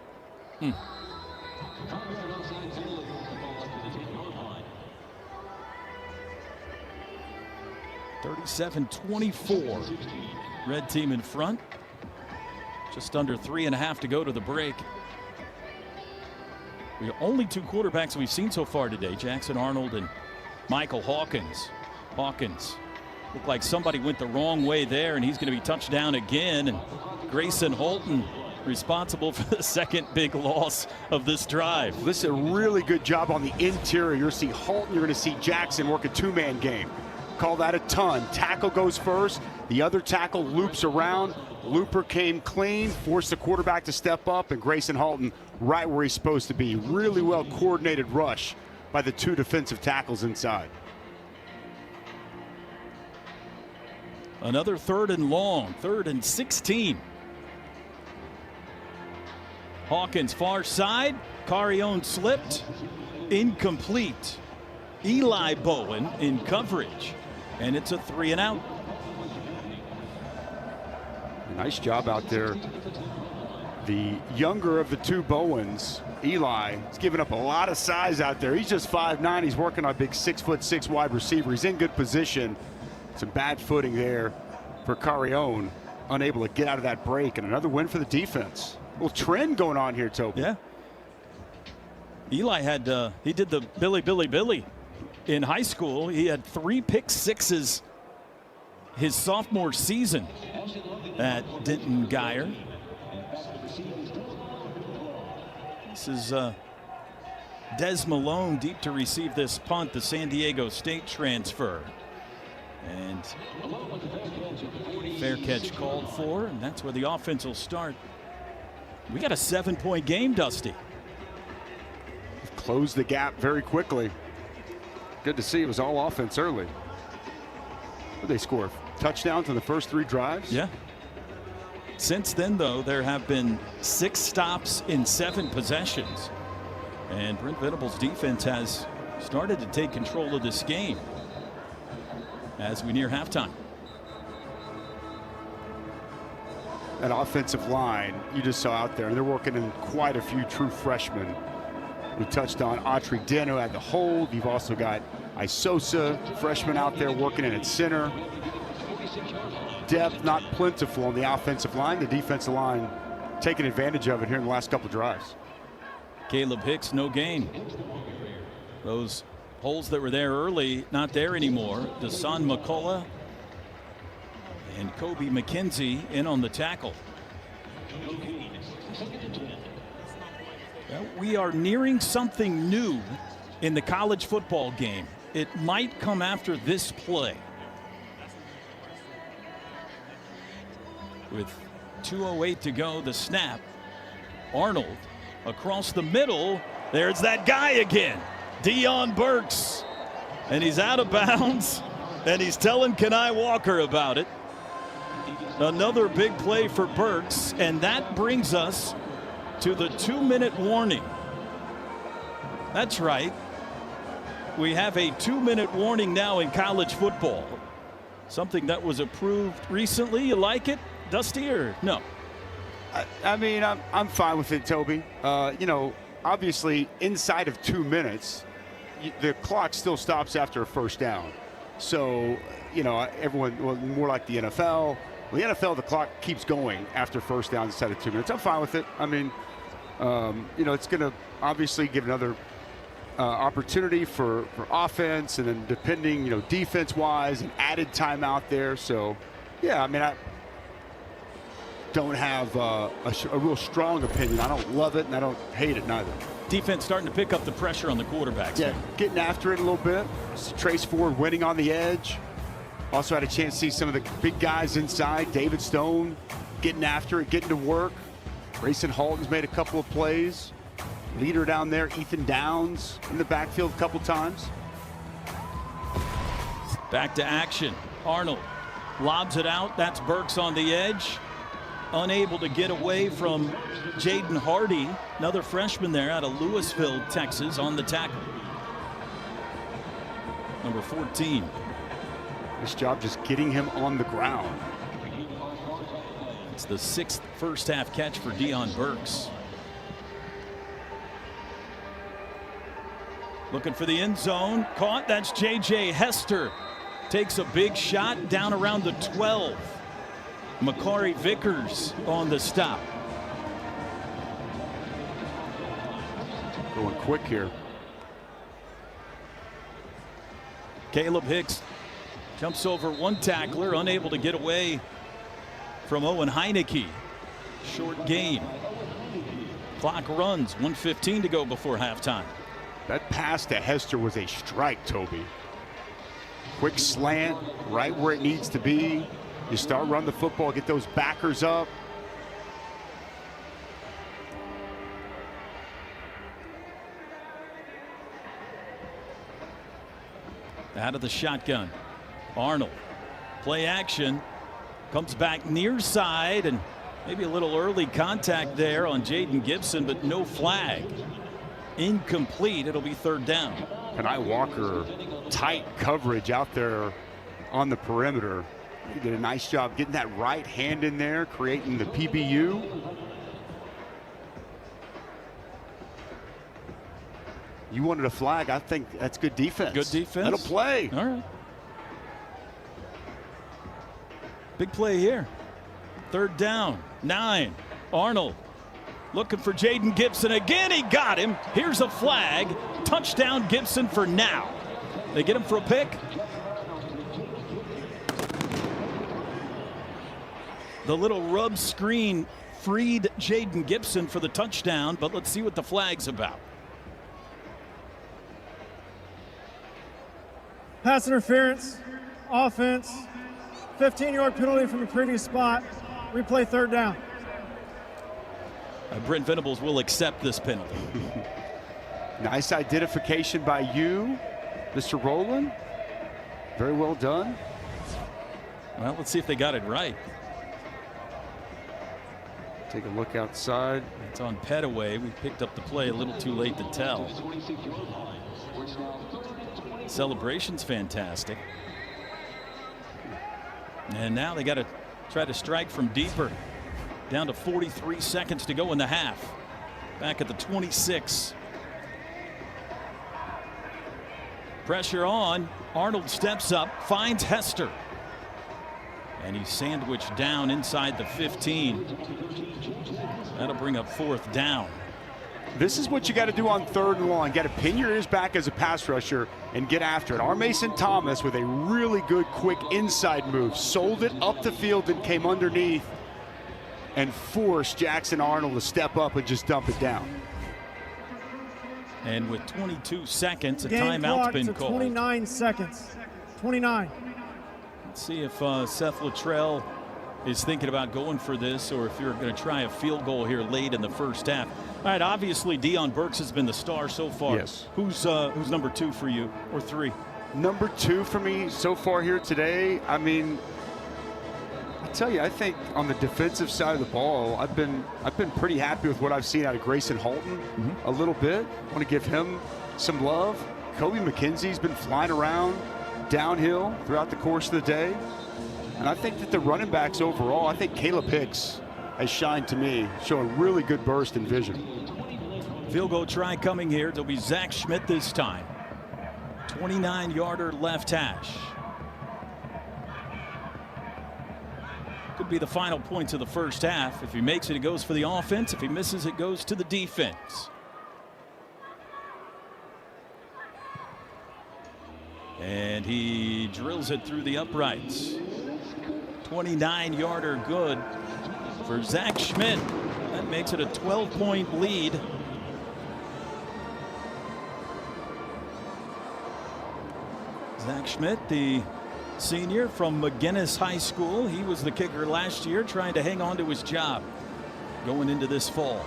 37-24. Red team in front. Just under 3.5 to go to the break. The only 2 quarterbacks we've seen so far today, Jackson Arnold and Michael Hawkins. Hawkins looked like somebody went the wrong way there, and he's going to be touched down again. And Grayson Holton responsible for the second big loss of this drive. This is a really good job on the interior. You're going to see Holton, you're going to see Jackson work a 2-man game. Call that a ton. Tackle goes first. The other tackle loops around. Looper came clean, forced the quarterback to step up, and Grayson Holton right where he's supposed to be. Really well coordinated rush by the 2 defensive tackles inside. Another 3rd and long, 3rd and 16. Hawkins far side. Carrion slipped. Incomplete. Eli Bowen in coverage. And it's a 3-and-out. Nice job out there. The younger of the 2 Bowens, Eli, has given up a lot of size out there. He's just 5'9". He's working on a big 6'6" wide receiver. He's in good position. Some bad footing there for Carrion. Unable to get out of that break. And another win for the defense. A little trend going on here, Toby. Yeah. Eli had, he did the Billy in high school. He had 3 pick sixes his sophomore season at Denton Guyer. This is Des Malone deep to receive this punt, the San Diego State transfer. And fair catch called for, and that's where the offense will start. We got a 7-point game, Dusty. Closed the gap very quickly. Good to see it was all offense early. What did they score? Touchdowns in the first 3 drives? Yeah. Since then, though, there have been 6 stops in 7 possessions. And Brent Venables' defense has started to take control of this game as we near halftime. that offensive line you just saw out there, and they're working in quite a few true freshmen. We touched on Autry Dano at the hold. You've also got Isosa, freshman out there working in at center. Depth not plentiful on the offensive line. The defensive line taking advantage of it here in the last couple of drives. Caleb Hicks, no gain. Those holes that were there early, not there anymore. Dasan McCullough and Kobe McKenzie in on the tackle. Well, we are nearing something new in the college football game. It might come after this play. With 2:08 to go, the snap. Arnold across the middle. There's that guy again, Deion Burks. And he's out of bounds, and he's telling Kenai Walker about it. Another big play for Burks, and that brings us to the 2-minute warning. That's right. We have a 2-minute warning now in college football. Something that was approved recently. You like it, Dusty, or no? I mean, I'm fine with it, Toby. You know, obviously inside of 2 minutes, the clock still stops after a first down. So, you know, everyone, well, more like the NFL. Well, the NFL, the clock keeps going after first down instead of 2 minutes. I'm fine with it. I mean, you know, it's going to obviously give another opportunity for offense, and then depending, you know, defense-wise, an added timeout there. So, yeah, I mean, I don't have a real strong opinion. I don't love it, and I don't hate it neither. Defense starting to pick up the pressure on the quarterbacks. Yeah, getting after it a little bit. Trace Ford winning on the edge. Also had a chance to see some of the big guys inside. David Stone getting after it, getting to work. Grayson Halton's made a couple of plays. Leader down there, Ethan Downs in the backfield a couple times. Back to action. Arnold lobs it out. That's Burks on the edge. Unable to get away from Jaden Hardy, another freshman there out of Louisville, Texas, on the tackle. Number 14. This job just getting him on the ground. It's the 6th first half catch for Deion Burks. Looking for the end zone. Caught. That's J.J. Hester. Takes a big shot down around the 12. Makari Vickers on the stop. Going quick here. Caleb Hicks jumps over one tackler, unable to get away from Owen Heineke. Short gain. Clock runs, 1:15 to go before halftime. That pass to Hester was a strike, Toby. Quick slant, right where it needs to be. You start running the football, get those backers up. Out of the shotgun. Arnold. Play action. Comes back near side, and maybe a little early contact there on Jaden Gibson, but no flag. Incomplete. It'll be 3rd down. Kenai Walker, tight coverage out there on the perimeter. He did a nice job getting that right hand in there, creating the PBU. You wanted a flag. I think that's good defense. Good defense. That'll play. All right. Big play here. 3rd down. 9. Arnold looking for Jaden Gibson again. He got him. Here's a flag. Touchdown Gibson for now. They get him for a pick. The little rub screen freed Jaden Gibson for the touchdown, but let's see what the flag's about. Pass interference, offense, 15-yard penalty from the previous spot. Replay 3rd down. Brent Venables will accept this penalty. Nice identification by you, Mr. Rowland. Very well done. Well, let's see if they got it right. Take a look outside. It's on Petaway. We picked up the play a little too late to tell. Celebration's fantastic. And now they got to try to strike from deeper. Down to 43 seconds to go in the half. Back at the 26. Pressure on. Arnold steps up, finds Hester. And he's sandwiched down inside the 15. That'll bring up 4th down. This is what you got to do on 3rd and 1. Got to pin your ears back as a pass rusher and get after it. R. Mason Thomas with a really good, quick inside move. Sold it up the field and came underneath and forced Jackson Arnold to step up and just dump it down. And with 22 seconds, a Game timeout's been to called. 29 seconds. 29. Let's see if Seth Luttrell is thinking about going for this, or if you're going to try a field goal here late in the first half. All right, obviously Deion Burks has been the star so far. Yes. Who's number 2 for you, or 3? Number 2 for me so far here today. I mean, I tell you, I think on the defensive side of the ball, I've been pretty happy with what I've seen out of Grayson Halton a little bit. I want to give him some love. Kobe McKenzie's been flying around downhill throughout the course of the day. And I think that the running backs overall, I think Caleb Hicks has shined to me, showing really good burst and vision. Field goal try coming here. It'll be Zach Schmidt this time. 29-yarder left hash. Could be the final points of the first half. If he makes it, it goes for the offense. If he misses, it goes to the defense. And he drills it through the uprights. 29-yarder good for Zach Schmidt. That makes it a 12-point lead. Zach Schmidt, the senior from McGinnis High School. He was the kicker last year, trying to hang on to his job going into this fall.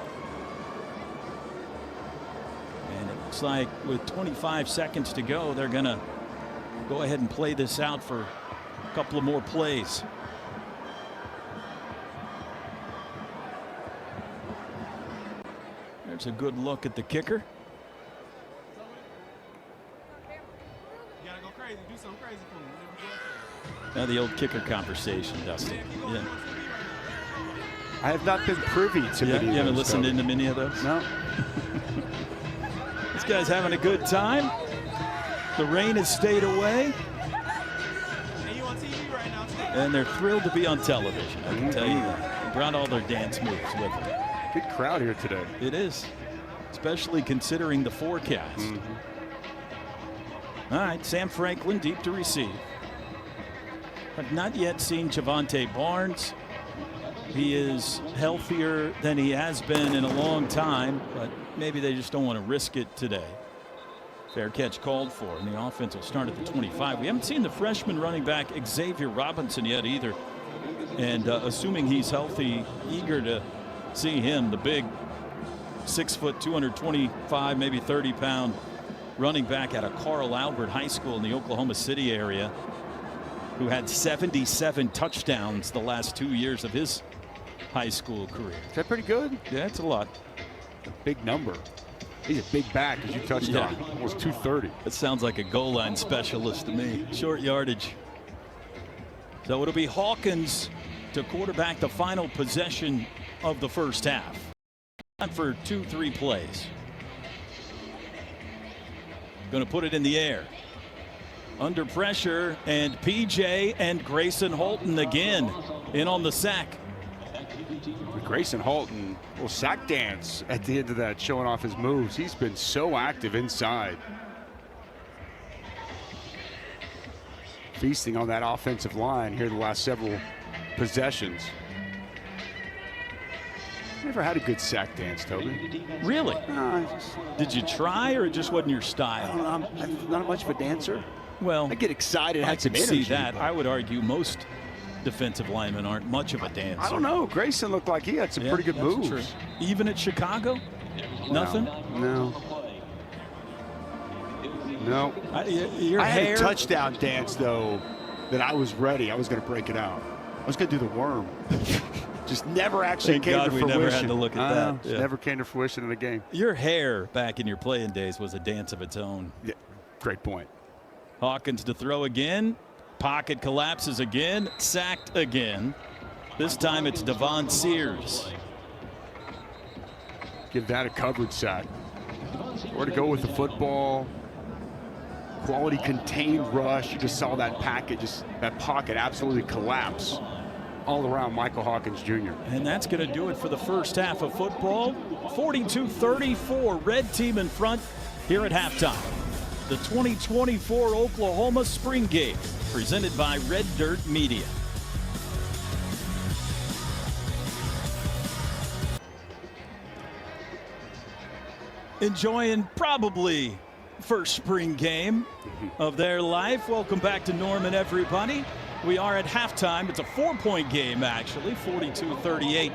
And it looks like with 25 seconds to go, they're going to go ahead and play this out for a couple of more plays. There's a good look at the kicker. You gotta go crazy, do something crazy for me. Now the old kicker conversation, Dusty. Yeah. I have not been privy to many of You haven't those, listened though. into many of those? No. This guy's having a good time. The rain has stayed away. And you on TV right now too. And they're thrilled to be on television, I can tell you that. They brought all their dance moves with them. Good crowd here today. It is, especially considering the forecast. All right, Sam Franklin deep to receive. I've not yet seen Javante Barnes. He is healthier than he has been in a long time, but maybe they just don't want to risk it today. Fair catch called for, and the offense will start at the 25. We haven't seen the freshman running back Xavier Robinson yet either. And assuming he's healthy, eager to see him, the big 6 foot, 225, maybe 30-pound running back out of Carl Albert High School in the Oklahoma City area, who had 77 touchdowns the last 2 years of his high school career. Is that pretty good? Yeah, it's a lot. A big number. He's a big back, as you touched on. Almost 230. That sounds like a goal line specialist to me. Short yardage. So it'll be Hawkins to quarterback the final possession of the first half. Time for 2-3 plays. Going to put it in the air. Under pressure, and PJ and Grayson Halton again in on the sack. Grayson Halton will sack dance at the end of that, showing off his moves. He's been so active inside. Feasting on that offensive line here the last several possessions. Never had a good sack dance, Toby. Really? Just, Did you try, or it just wasn't your style? I'm not much of a dancer. Well, I get excited. I have some can see energy, that. but I would argue most defensive linemen aren't much of a dancer. I don't know. Grayson looked like he had some pretty good that's moves. true. Even at Chicago? Nothing? No. No. Your I had hair. a touchdown dance, though, that I was ready. I was going to break it out. I was going to do the worm. Just never actually Thank came God to we fruition. never had to look at that. Just never came to fruition in the game. Your hair back in your playing days was a dance of its own. Yeah, great point. Hawkins to throw again. Pocket collapses again. Sacked again. This time it's Devon Sears. Give that a coverage sack. Where to go with the football. Quality contained rush. You just saw that that pocket absolutely collapse all around Michael Hawkins Jr. And that's going to do it for the first half of football. 42-34, red team in front here at halftime. The 2024 Oklahoma Spring Game, presented by Red Dirt Media. Enjoying probably first spring game of their life. Welcome back to Norman, everybody. We are at halftime. It's a 4-point game, actually, 42-38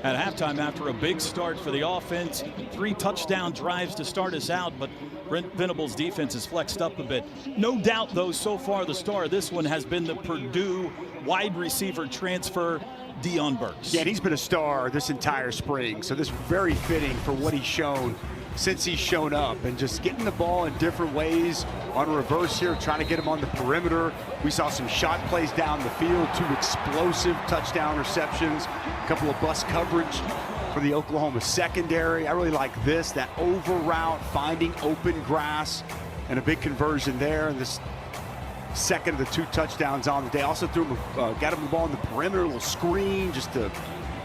at halftime after a big start for the offense. 3 touchdown drives to start us out, but Brent Venables' defense has flexed up a bit. No doubt, though, so far the star of this one has been the Purdue wide receiver transfer, Deion Burks. Yeah, and he's been a star this entire spring, so this is very fitting for what he's shown since he's shown up, and just getting the ball in different ways on a reverse here, trying to get him on the perimeter. We saw some shot plays down the field, 2 explosive touchdown receptions, a couple of bust coverage for the Oklahoma secondary. I really like this, that over route, finding open grass, and a big conversion there. And this second of the 2 touchdowns on the day. Also threw him, got him the ball in the perimeter, a little screen just to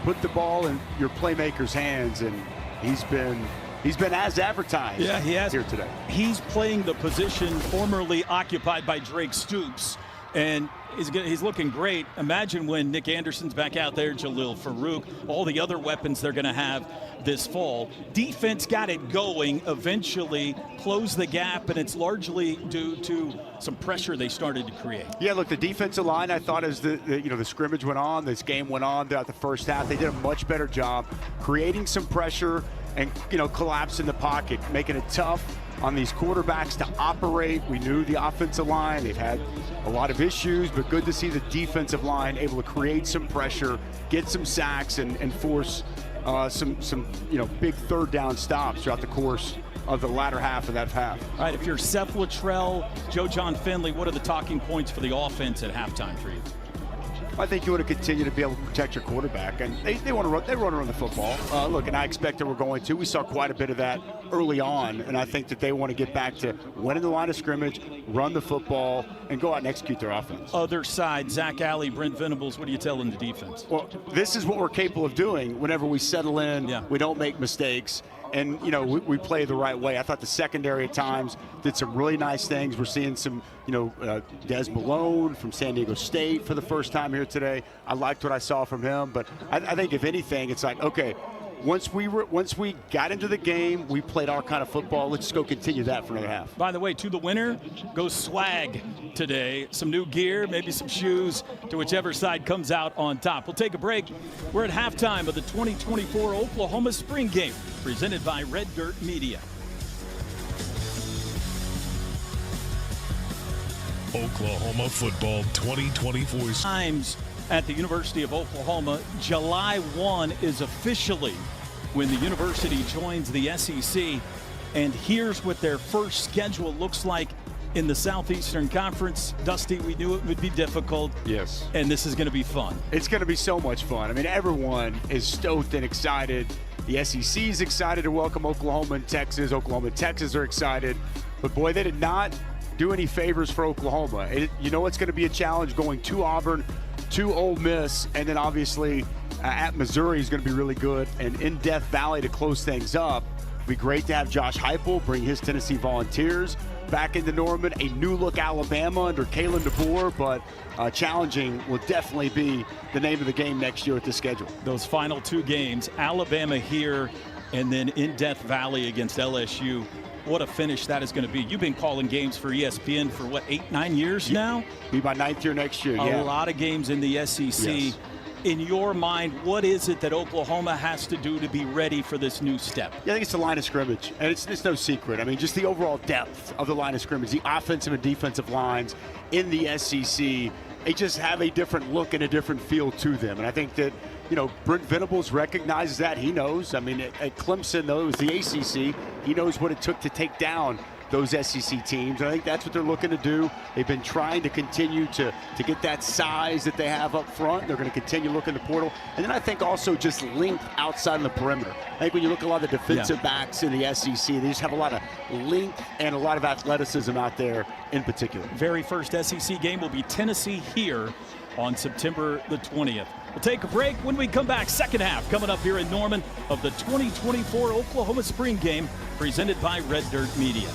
put the ball in your playmaker's hands, and he's been as advertised. Yeah, he has here today. He's playing the position formerly occupied by Drake Stoops, and he's looking great. Imagine when Nick Anderson's back out there, Jalil Farouk, all the other weapons they're going to have this fall. Defense got it going, eventually closed the gap, and it's largely due to some pressure they started to create. Yeah, look, the defensive line, I thought as the scrimmage went on, this game went on throughout the first half, they did a much better job creating some pressure and collapse in the pocket, making it tough on these quarterbacks to operate. We knew the offensive line, they've had a lot of issues, but good to see the defensive line able to create some pressure, get some sacks, and force some big third down stops throughout the course of the latter half of that half. All right, if you're Seth Luttrell, Joe John Finley, what are the talking points for the offense at halftime for you? I think you want to continue to be able to protect your quarterback, and they want to run. They want to run the football. Look, and I expect that we're going to. We saw quite a bit of that early on, and I think that they want to get back to winning the line of scrimmage, run the football, and go out and execute their offense. Other side, Zach Alley, Brent Venables. What are you telling the defense? Well, this is what we're capable of doing. Whenever we settle in, we don't make mistakes. And, we play the right way. I thought the secondary at times did some really nice things. We're seeing some, Des Malone from San Diego State for the first time here today. I liked what I saw from him. But I think, if anything, it's like, okay, once we got into the game, we played our kind of football. Let's go continue that for another half. By the way, to the winner goes swag today. Some new gear, maybe some shoes, to whichever side comes out on top. We'll take a break. We're at halftime of the 2024 Oklahoma Spring Game, presented by Red Dirt Media. Oklahoma football 2024 times at the University of Oklahoma. July 1 is officially when the university joins the SEC, and here's what their first schedule looks like in the Southeastern Conference. Dusty, we knew it would be difficult. Yes. And this is going to be fun. It's going to be so much fun. I mean, everyone is stoked and excited. The SEC is excited to welcome Oklahoma and Texas. Oklahoma and Texas are excited. But, boy, they did not do any favors for Oklahoma. It's going to be a challenge going to Auburn, to Ole Miss, and then obviously at Missouri is going to be really good. And in Death Valley to close things up. It'd be great to have Josh Heupel bring his Tennessee Volunteers back into Norman. A new look Alabama under Kalen DeBoer, but challenging will definitely be the name of the game next year with this schedule. Those final 2 games, Alabama here and then in Death Valley against LSU. What a finish that is going to be. You've been calling games for ESPN for, 8-9 years now? Be my 9th year next year, A lot of games in the SEC. Yes. In your mind, what is it that Oklahoma has to do to be ready for this new step? Yeah, I think it's the line of scrimmage, and it's no secret. I mean, just the overall depth of the line of scrimmage, the offensive and defensive lines in the SEC, they just have a different look and a different feel to them. And I think that, Brent Venables recognizes that. He knows. I mean, at Clemson, though, it was the ACC. He knows what it took to take down those SEC teams. I think that's what they're looking to do. They've been trying to continue to get that size that they have up front. They're going to continue looking the portal. And then I think also just length outside of the perimeter. I think when you look at a lot of the defensive backs in the SEC, they just have a lot of length and a lot of athleticism out there in particular. Very first SEC game will be Tennessee here on September the 20th. We'll take a break. When we come back, second half coming up here in Norman of the 2024 Oklahoma Spring Game, presented by Red Dirt Media.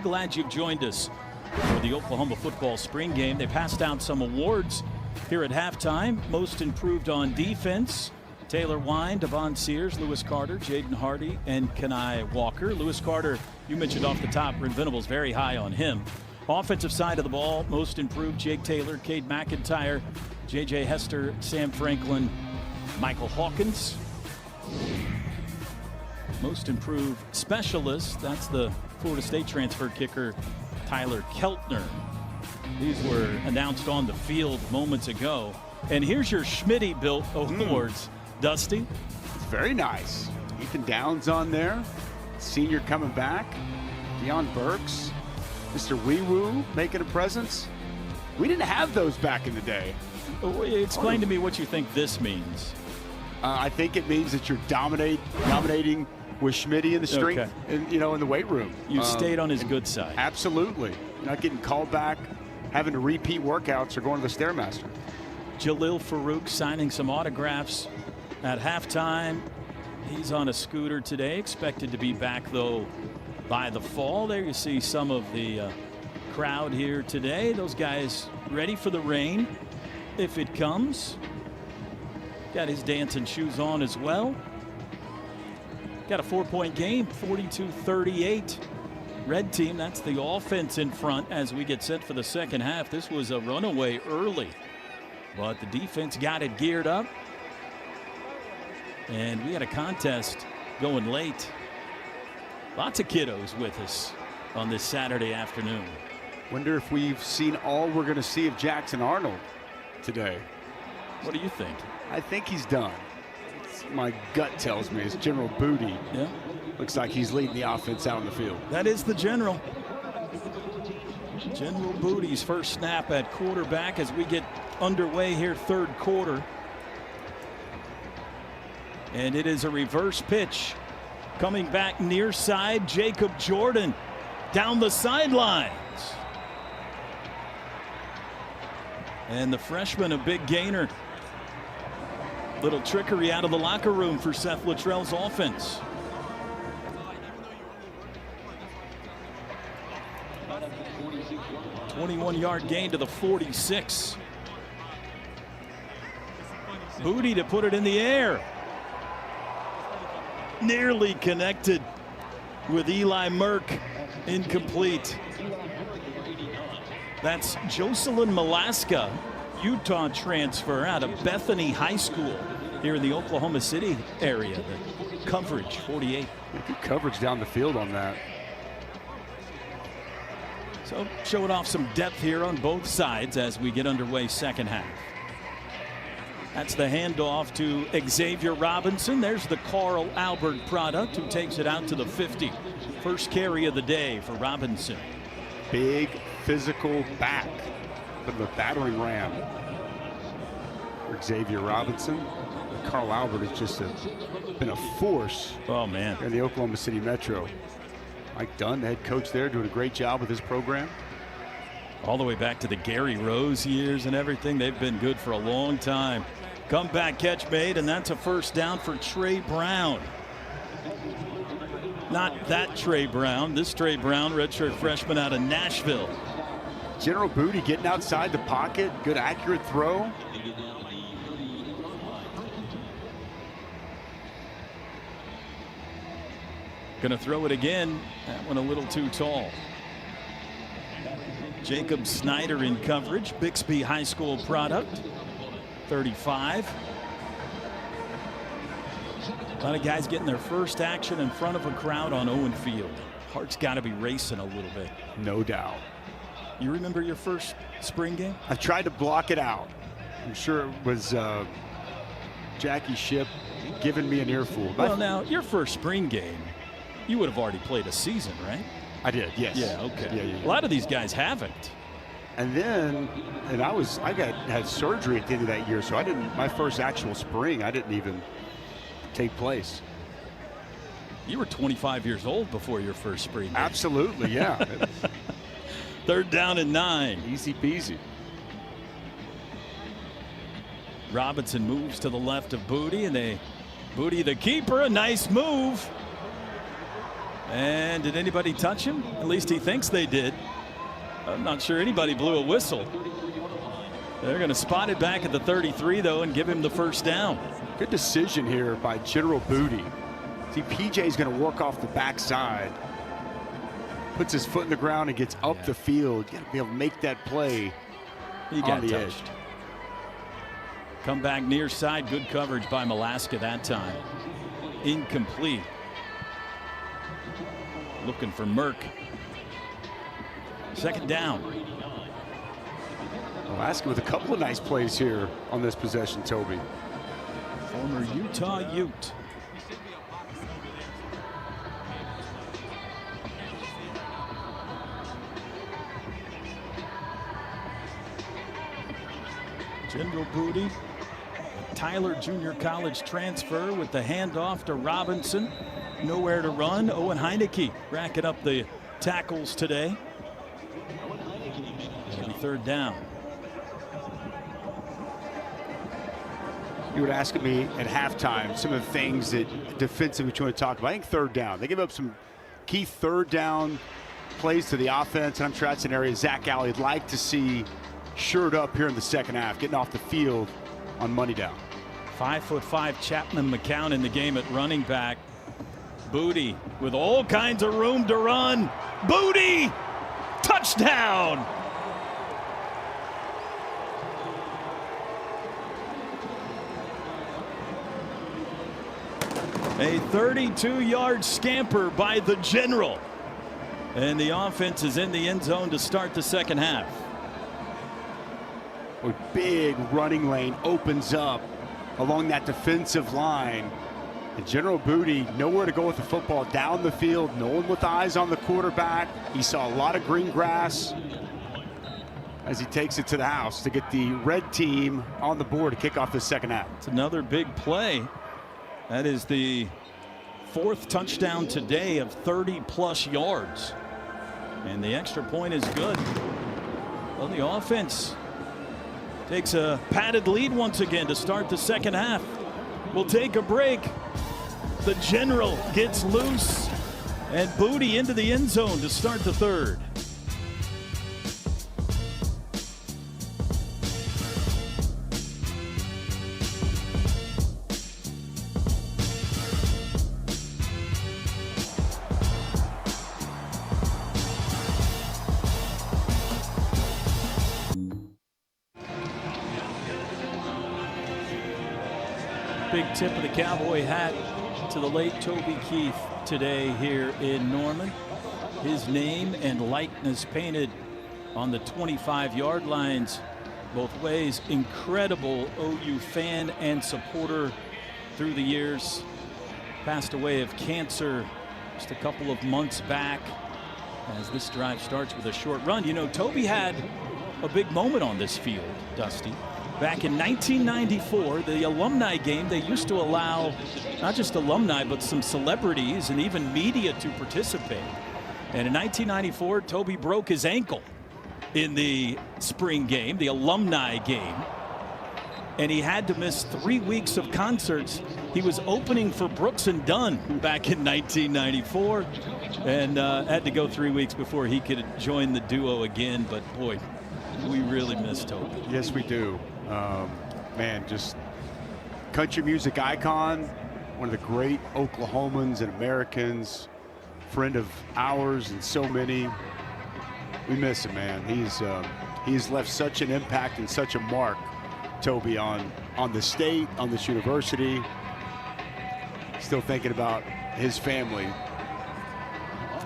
Glad you've joined us for the Oklahoma football spring game. They passed out some awards here at halftime. Most improved on defense, Taylor Wine, Devon Sears, Lewis Carter, Jaden Hardy, and Kenai Walker. Lewis Carter, you mentioned off the top, Brent Venables very high on him. Offensive side of the ball, most improved, Jake Taylor, Cade McIntyre, J.J. Hester, Sam Franklin, Michael Hawkins. Most improved specialist, that's the Florida State transfer kicker, Tyler Keltner. These were announced on the field moments ago. And here's your Schmitty-built awards, Dusty. It's very nice. Ethan Downs on there, senior coming back, Deion Burks. Mr. Wee Woo making a presence. We didn't have those back in the day. Explain to me what you think this means. I think it means that you're dominating with Schmitty in the strength, and in the weight room. You stayed on his good side. Absolutely. You're not getting called back, having to repeat workouts, or going to the Stairmaster. Jalil Farouk signing some autographs at halftime. He's on a scooter today, expected to be back, though, by the fall. There you see some of the crowd here today. Those guys ready for the rain if it comes. Got his dancing shoes on as well. Got a 4-point game, 42-38. Red team, that's the offense in front as we get set for the second half. This was a runaway early, but the defense got it geared up. And we had a contest going late. Lots of kiddos with us on this Saturday afternoon. Wonder if we've seen all we're going to see of Jackson Arnold today. What do you think? I think he's done. My gut tells me it's General Booty. Yeah. Looks like he's leading the offense out on the field. That is the General. General Booty's first snap at quarterback as we get underway here, third quarter. And it is a reverse pitch. Coming back near side, Jacob Jordan down the sidelines. And the freshman, a big gainer. Little trickery out of the locker room for Seth Luttrell's offense. A 21-yard gain to the 46. Booty to put it in the air. Nearly connected with Eli Merck. Incomplete. That's Jocelyn Malaska, Utah transfer out of Bethany High School here in the Oklahoma City area. The coverage, 48. Good coverage down the field on that. So showing off some depth here on both sides as we get underway second half. That's the handoff to Xavier Robinson. There's the Carl Albert product who takes it out to the 50. First carry of the day for Robinson. Big physical back from the battering ram for Xavier Robinson. Carl Albert has just been a force. Oh, man. In the Oklahoma City Metro. Mike Dunn, the head coach there, doing a great job with his program. All the way back to the Gary Rose years and everything. They've been good for a long time. Comeback catch made, and that's a first down for Trey Brown. Not that Trey Brown. This Trey Brown, redshirt freshman out of Nashville. General Booty getting outside the pocket. Good accurate throw. Gonna throw it again. That one a little too tall. Jacob Snyder in coverage. Bixby High School product. 35. A lot of guys getting their first action in front of a crowd on Owen Field. Heart's got to be racing a little bit. No doubt. You remember your first spring game? I tried to block it out. I'm sure it was Jackie Shipp giving me an earful. Well, now, your first spring game, You would have already played a season, right? I did, yes. Yeah, okay. Yeah. A lot of these guys haven't. And then, had surgery at the end of that year, so my first actual spring, I didn't even take place. You were 25 years old before your first spring game. Absolutely, yeah. 3rd down and 9. Easy peasy. Robinson moves to the left of Booty, and Booty the keeper, a nice move. And did anybody touch him? At least he thinks they did. I'm not sure anybody blew a whistle. They're going to spot it back at the 33, though, and give him the first down. Good decision here by General Booty. See, PJ's going to work off the backside. Puts his foot in the ground and gets up the field. You got to be able to make that play. He got on the touched. edge. Come back near side. Good coverage by Malaska that time. Incomplete. Looking for Merck. 2nd down. Alaska with a couple of nice plays here on this possession, Toby. Former Utah Ute. General Booty, Tyler Junior College transfer with the handoff to Robinson. Nowhere to run. Owen Heineke racking up the tackles today. Maybe 3rd down. You would ask me at halftime some of the things that defensively you want to talk about. I think 3rd down. They give up some key 3rd down plays to the offense, and I'm sure that's an area Zach Alley'd like to see shored up here in the 2nd half, getting off the field on money down. 5'5" Chapman McCown in the game at running back. Booty with all kinds of room to run. Booty! Touchdown! A 32-yard scamper by the General. And the offense is in the end zone to start the 2nd half. A big running lane opens up along that defensive line. And General Booty, nowhere to go with the football, down the field, no one with eyes on the quarterback. He saw a lot of green grass as he takes it to the house to get the red team on the board to kick off the 2nd half. It's another big play. That is the 4th touchdown today of 30-plus yards. And the extra point is good. Well, the offense takes a padded lead once again to start the 2nd half. We'll take a break. The General gets loose, and Booty into the end zone to start the 3rd. Big tip of the cowboy hat to the late Toby Keith today here in Norman. His name and likeness painted on the 25-yard lines both ways. Incredible OU fan and supporter through the years. Passed away of cancer just a couple of months back as this drive starts with a short run. You know, Toby had a big moment on this field, Dusty. Back in 1994, the alumni game, they used to allow not just alumni, but some celebrities and even media to participate. And in 1994, Toby broke his ankle in the spring game, the alumni game. And he had to miss 3 weeks of concerts. He was opening for Brooks and Dunn back in 1994 and had to go 3 weeks before he could join the duo again. But boy, we really miss Toby. Yes, we do. Man, just country music icon, one of the great Oklahomans and Americans, friend of ours and so many. We miss him, man. He's left such an impact and such a mark, Toby, on the state, on this university. Still thinking about his family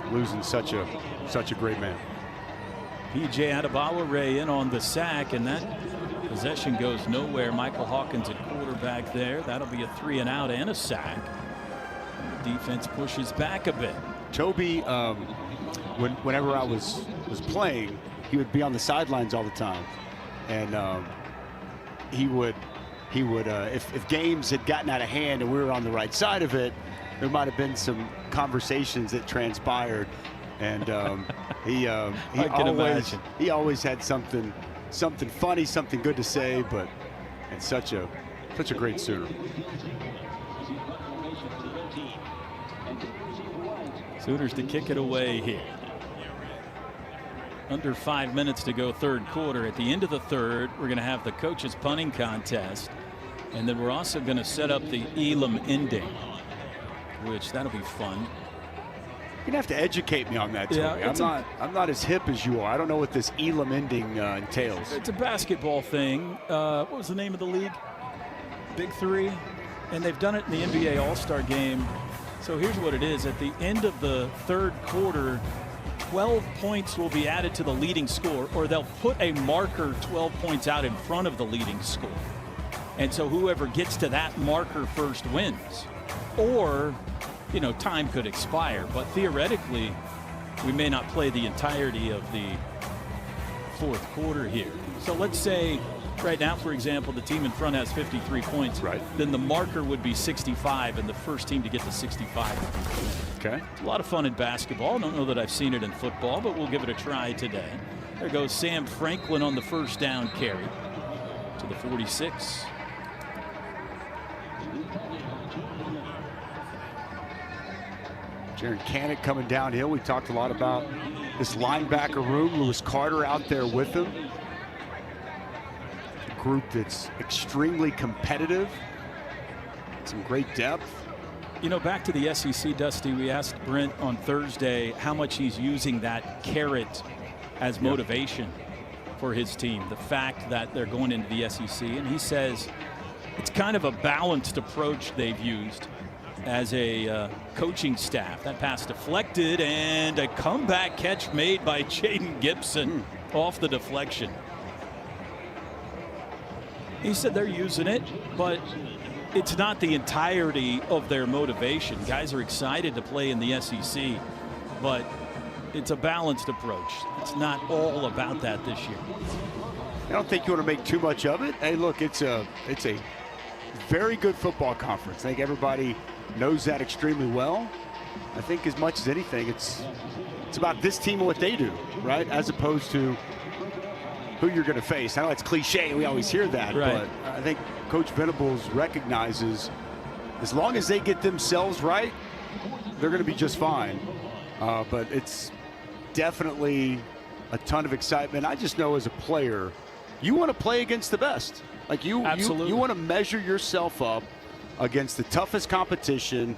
losing such a great man. PJ Adebawa in on the sack, and that possession goes nowhere. Michael Hawkins at quarterback there. That'll be a 3 and out and a sack. defense pushes back a bit. Toby, whenever I was playing, he would be on the sidelines all the time, and he would if games had gotten out of hand and we were on the right side of it, there might have been some conversations that transpired, and he always had something funny, something good to say, and such a great Sooner. Sooners to kick it away here. Under 5 minutes to go, third quarter. At the end of the third, we're going to have the coaches punting contest, and then we're also going to set up the Elam ending, which that'll be fun. You're gonna have to educate me on that, Tony. Yeah, I'm not as hip as you are. I don't know what this Elam ending entails. It's a basketball thing. What was the name of the league? Big Three, and they've done it in the NBA All-Star game. So here's what it is. At the end of the third quarter, 12 points will be added to the leading score, or they'll put a marker 12 points out in front of the leading score. And so whoever gets to that marker first wins. Or, you know, time could expire, but theoretically, we may not play the entirety of the fourth quarter here. So let's say right now, for example, the team in front has 53 points. Right. Then the marker would be 65, and the first team to get to 65. Okay. It's a lot of fun in basketball. I don't know that I've seen it in football, but we'll give it a try today. There goes Sam Franklin on the first down carry to the 46. Jaron Canick coming downhill. We talked a lot about this linebacker room. Lewis Carter out there with him. A group that's extremely competitive. Some great depth. You know, back to the SEC, Dusty, we asked Brent on Thursday how much he's using that carrot as motivation for his team. The fact that they're going into the SEC. And he says it's kind of a balanced approach they've used as a coaching staff. That pass deflected, and a comeback catch made by Jaden Gibson off the deflection. He said they're using it, but it's not the entirety of their motivation. Guys are excited to play in the SEC, but it's a balanced approach. It's not all about that this year. I don't think you want to make too much of it. Hey, look, it's a very good football conference. I think everybody knows that extremely well. I think as much as anything, it's about this team and what they do, right? As opposed to who you're going to face. I know it's cliche, we always hear that, right. But I think Coach Venables recognizes as long as they get themselves right, they're going to be just fine. But it's definitely a ton of excitement. I just know as a player, you want to play against the best. Like you want to measure yourself up against the toughest competition,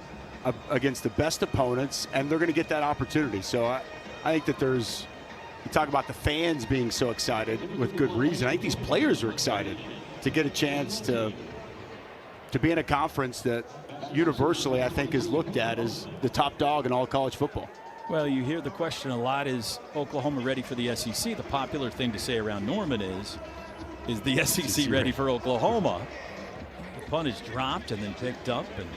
against the best opponents, and they're going to get that opportunity. So I think that you talk about the fans being so excited with good reason. I think these players are excited to get a chance to be in a conference that universally I think is looked at as the top dog in all college football. Well, you hear the question a lot, is Oklahoma ready for the SEC? The popular thing to say around Norman is the SEC ready for Oklahoma? The punt is dropped and then picked up, and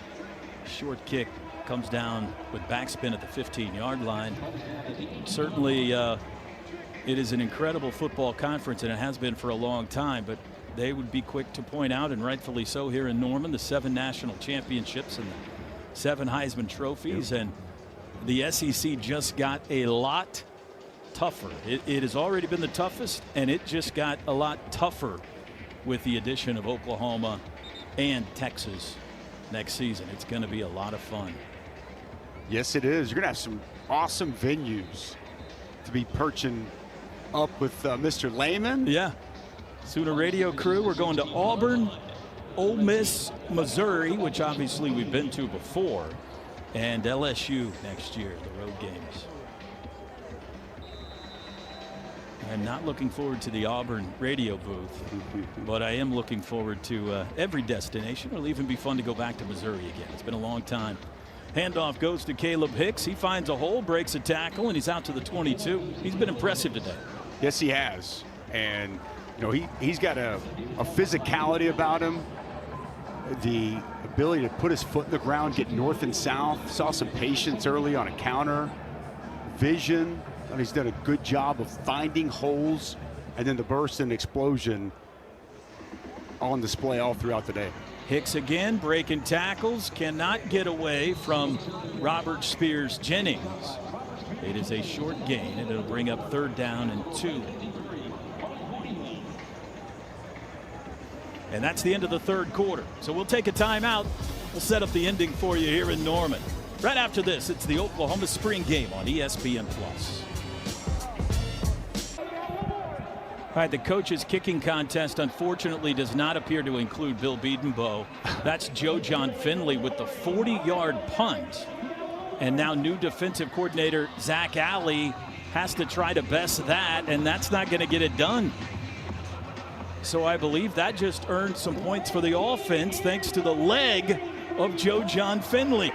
short kick comes down with backspin at the 15-yard line. Certainly, it is an incredible football conference, and it has been for a long time, but they would be quick to point out, and rightfully so here in Norman, the 7 national championships and the 7 Heisman trophies, and the SEC just got a lot tougher. It has already been the toughest, and it just got a lot tougher with the addition of Oklahoma and Texas next season. It's going to be a lot of fun. Yes, it is. You're going to have some awesome venues to be perching up with Mr. Lehman. Yeah. Sooner Radio crew, we're going to Auburn, Ole Miss, Missouri, which obviously we've been to before, and LSU next year, the road games. I'm not looking forward to the Auburn radio booth, but I am looking forward to every destination. It'll even be fun to go back to Missouri again. It's been a long time. Handoff goes to Caleb Hicks. He finds a hole, breaks a tackle, and he's out to the 22. He's been impressive today. Yes, he has. And, you know, he's got a physicality about him, the ability to put his foot in the ground, get north and south. Saw some patience early on a counter. Vision. And he's done a good job of finding holes, and then the burst and explosion on display all throughout the day. Hicks again breaking tackles, cannot get away from Robert Spears Jennings. It is a short gain, and it'll bring up 3rd down and 2. And that's the end of the 3rd quarter. So we'll take a timeout. We'll set up the ending for you here in Norman. Right after this, it's the Oklahoma spring game on ESPN+. All right, the coach's kicking contest unfortunately does not appear to include Bill Bedenbaugh. That's Joe John Finley with the 40-yard punt. And now new defensive coordinator Zach Alley has to try to best that, and that's not going to get it done. So I believe that just earned some points for the offense thanks to the leg of Joe John Finley.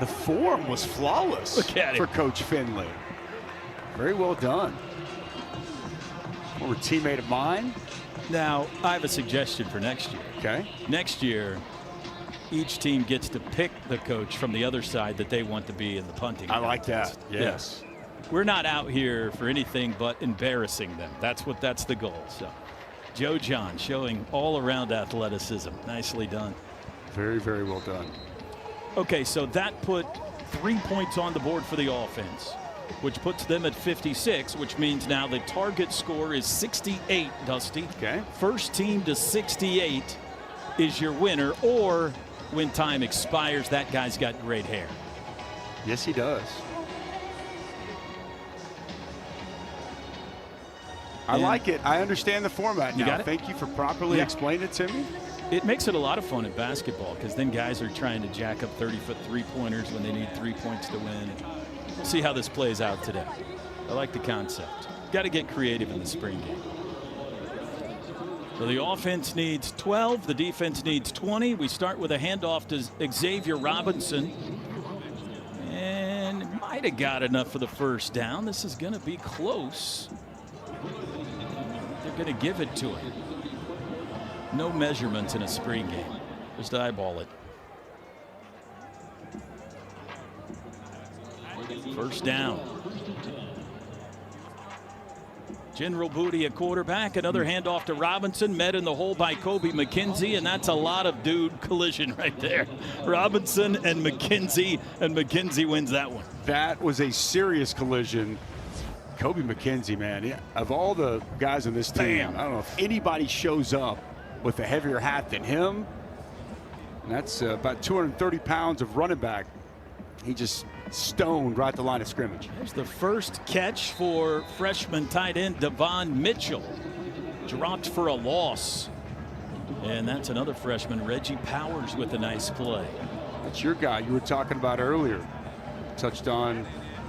The form was flawless for Coach Finley. Very well done. Former teammate of mine. Now, I have a suggestion for next year. Okay. Next year, each team gets to pick the coach from the other side that they want to be in the punting I like contest. that. Yes. Yeah. We're not out here for anything but embarrassing them. That's the goal. So, Joe John showing all around athleticism. Nicely done. Very, very well done. Okay, so that put 3 points on the board for the offense, which puts them at 56, which means now the target score is 68, Dusty. Okay. First team to 68 is your winner, or when time expires, that guy's got great hair. Yes, he does. I like it. I understand the format now. You got it? Thank you for properly explaining it to me. It makes it a lot of fun at basketball because then guys are trying to jack up 30-foot three-pointers when they need 3 points to win. We'll see how this plays out today. I like the concept. Got to get creative in the spring game. So the offense needs 12. The defense needs 20. We start with a handoff to Xavier Robinson. And might have got enough for the first down. This is going to be close. They're going to give it to him. No measurements in a spring game. Just eyeball it. First down. General Booty at quarterback. Another handoff to Robinson. Met in the hole by Kobe McKenzie, and that's a lot of dude collision right there. Robinson and McKenzie wins that one. That was a serious collision. Kobe McKenzie, man, of all the guys on this team, I don't know if anybody shows up with a heavier hat than him. And that's about 230 pounds of running back. He just stoned right at the line of scrimmage. There's the first catch for freshman tight end Devon Mitchell. Dropped for a loss. And that's another freshman, Reggie Powers, with a nice play. That's your guy you were talking about earlier. Touched on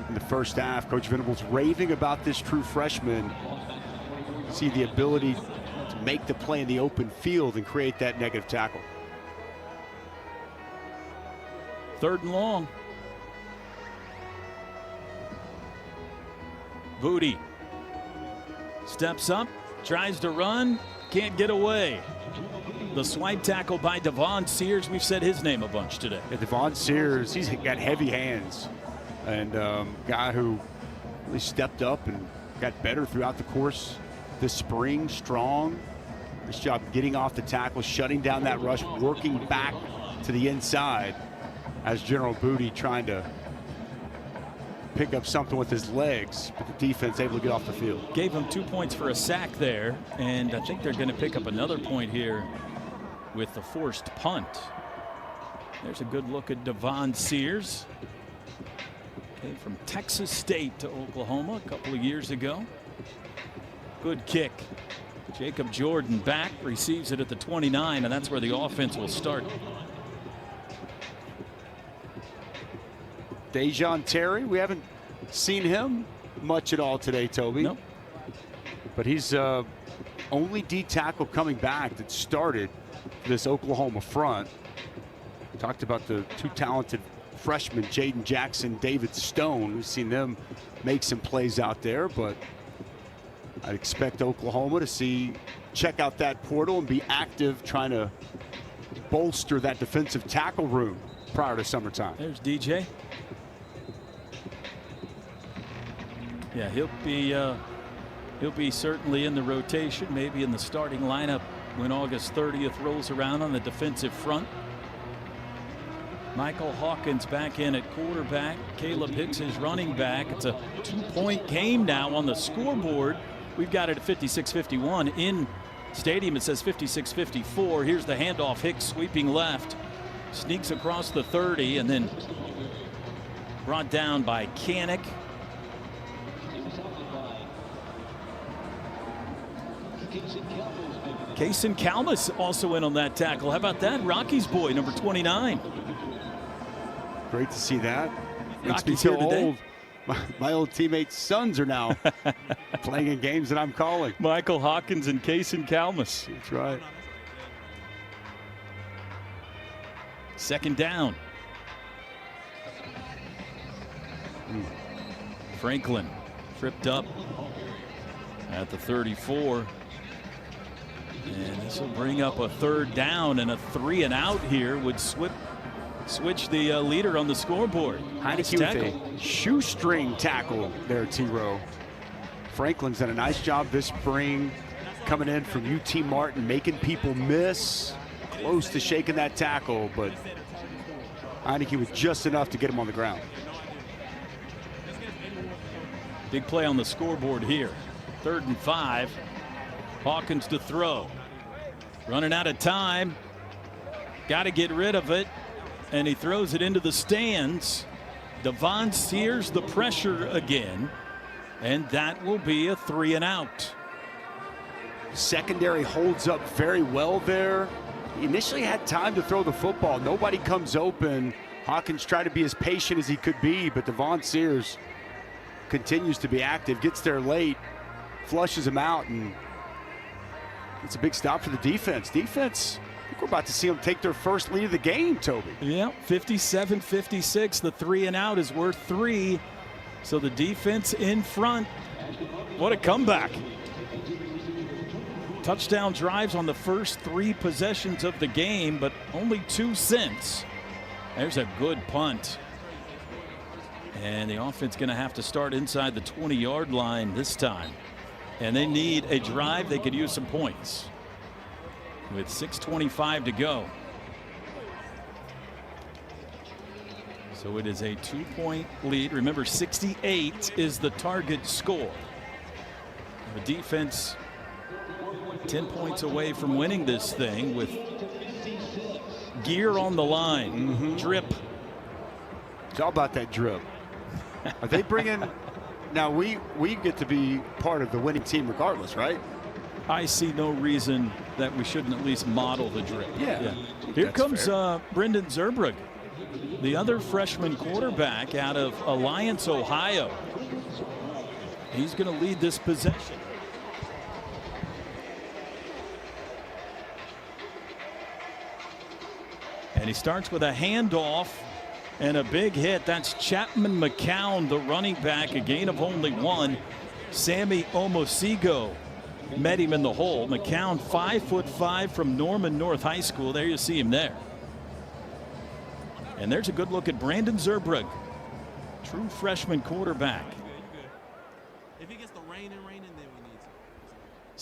in the first half. Coach Venables raving about this true freshman. See the ability to make the play in the open field and create that negative tackle. 3rd and long. Booty steps up, tries to run, can't get away. The swipe tackle by Devon Sears. We've said his name a bunch today. Yeah, Devon Sears, he's got heavy hands. And guy who really stepped up and got better throughout the course this spring. Strong. Nice job getting off the tackle, shutting down that rush, working back to the inside as General Booty trying to pick up something with his legs, but the defense able to get off the field. Gave him 2 points for a sack there, and I think they're going to pick up another point here with the forced punt. There's a good look at Devon Sears. Came from Texas State to Oklahoma a couple of years ago. Good kick. Jacob Jordan back, receives it at the 29, and that's where the offense will start. Dejon Terry, we haven't seen him much at all today, Toby. Nope. But he's only D tackle coming back that started this Oklahoma front. Talked about the two talented freshmen, Jaden Jackson, David Stone. We've seen them make some plays out there, but I'd expect Oklahoma to check out that portal and be active, trying to bolster that defensive tackle room prior to summertime. There's DJ. Yeah, he'll be certainly in the rotation, maybe in the starting lineup when August 30th rolls around on the defensive front. Michael Hawkins back in at quarterback. Caleb Hicks is running back. It's a 2-point game now on the scoreboard. We've got it at 56-51. In stadium, it says 56-54. Here's the handoff. Hicks sweeping left. Sneaks across the 30 and then brought down by Kanik. Kason Kalmus also in on that tackle. How about that? Rocky's boy, number 29. Great to see that. Makes me Rocky's feel here today. old. My old teammates' sons are now playing in games that I'm calling. Michael Hawkins and Kason Kalmus. That's right. Second down. Franklin tripped up at the 34. And this will bring up a third down, and a 3-and-out here would switch the leader on the scoreboard. Nice Heineke tackle. with a shoestring tackle there, T-Row. Franklin's done a nice job this spring coming in from UT Martin, making people miss. Close to shaking that tackle, but Heineke was just enough to get him on the ground. Big play on the scoreboard here. 3rd and 5. Hawkins to throw. Running out of time. Got to get rid of it. And he throws it into the stands. Devon Sears the pressure again. And that will be a 3-and-out. Secondary holds up very well there. He initially had time to throw the football. Nobody comes open. Hawkins tried to be as patient as he could be, but Devon Sears continues to be active, gets there late, flushes him out, and it's a big stop for the defense. Defense, I think we're about to see them take their first lead of the game, Toby. Yeah, 57-56. The 3-and-out is worth 3. So the defense in front. What a comeback. Touchdown drives on the first 3 possessions of the game, but only 2 since. There's a good punt. And the offense going to have to start inside the 20-yard line this time. And they need a drive. They could use some points with 6:25 to go. So it is a 2-point lead. Remember, 68 is the target score. The defense 10 points away from winning this thing with gear on the line. Drip. It's all about that drip. Are they bringing? Now we get to be part of the winning team regardless, right? I see no reason that we shouldn't at least model the drip. Yeah. Here comes Brendan Zerbrug, the other freshman quarterback out of Alliance, Ohio. He's going to lead this possession. And he starts with a handoff and a big hit. That's Chapman McCown, the running back, a gain of only 1. Sammy Omosigo met him in the hole. McCown, 5'5" from Norman North High School. There you see him there. And there's a good look at Brandon Zerbrug, true freshman quarterback. If he gets the rain, then we need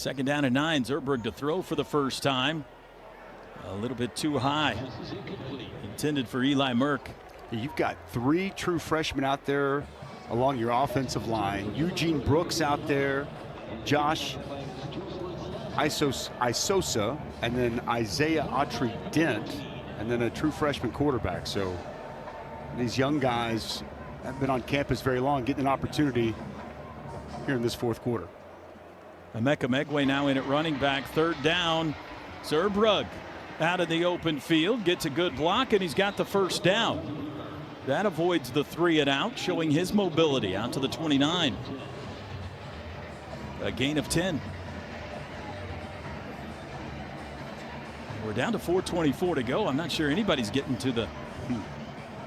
to. 2nd down and 9. Zerbrug to throw for the first time. A little bit too high. Intended for Eli Merck. You've got 3 true freshmen out there along your offensive line. Eugene Brooks out there, Josh Isosa, and then Isaiah Autry-Dent, and then a true freshman quarterback. So these young guys haven't been on campus very long, getting an opportunity here in this 4th quarter. Emeka Megway now in at running back. 3rd down. Zerbrug out of the open field, gets a good block, and he's got the first down. That avoids the 3-and-out, showing his mobility out to the 29. A gain of 10. We're down to 4:24 to go. I'm not sure anybody's getting to the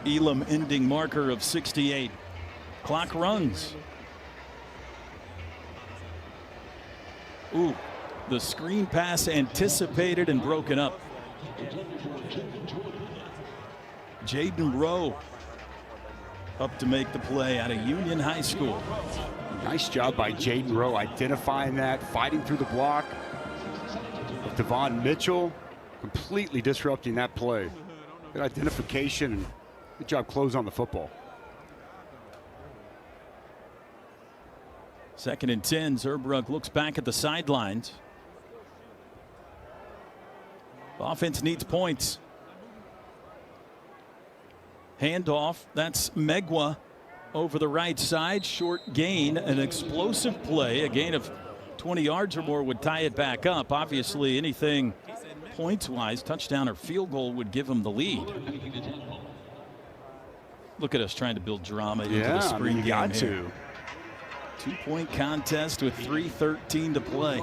Elam ending marker of 68. Clock runs. Ooh, the screen pass anticipated and broken up. Jaden Rowe up to make the play out of Union High School. Nice job by Jaden Rowe identifying that, fighting through the block. With Devon Mitchell completely disrupting that play. Good identification and good job close on the football. 2nd and 10. Zurbrugg looks back at the sidelines. Offense needs points. Handoff. That's Megwa over the right side. Short gain. An explosive play. A gain of 20 yards or more would tie it back up. Obviously, anything points-wise, touchdown or field goal, would give him the lead. Look at us trying to build drama into the spring game here. 2-point contest with 3:13 to play.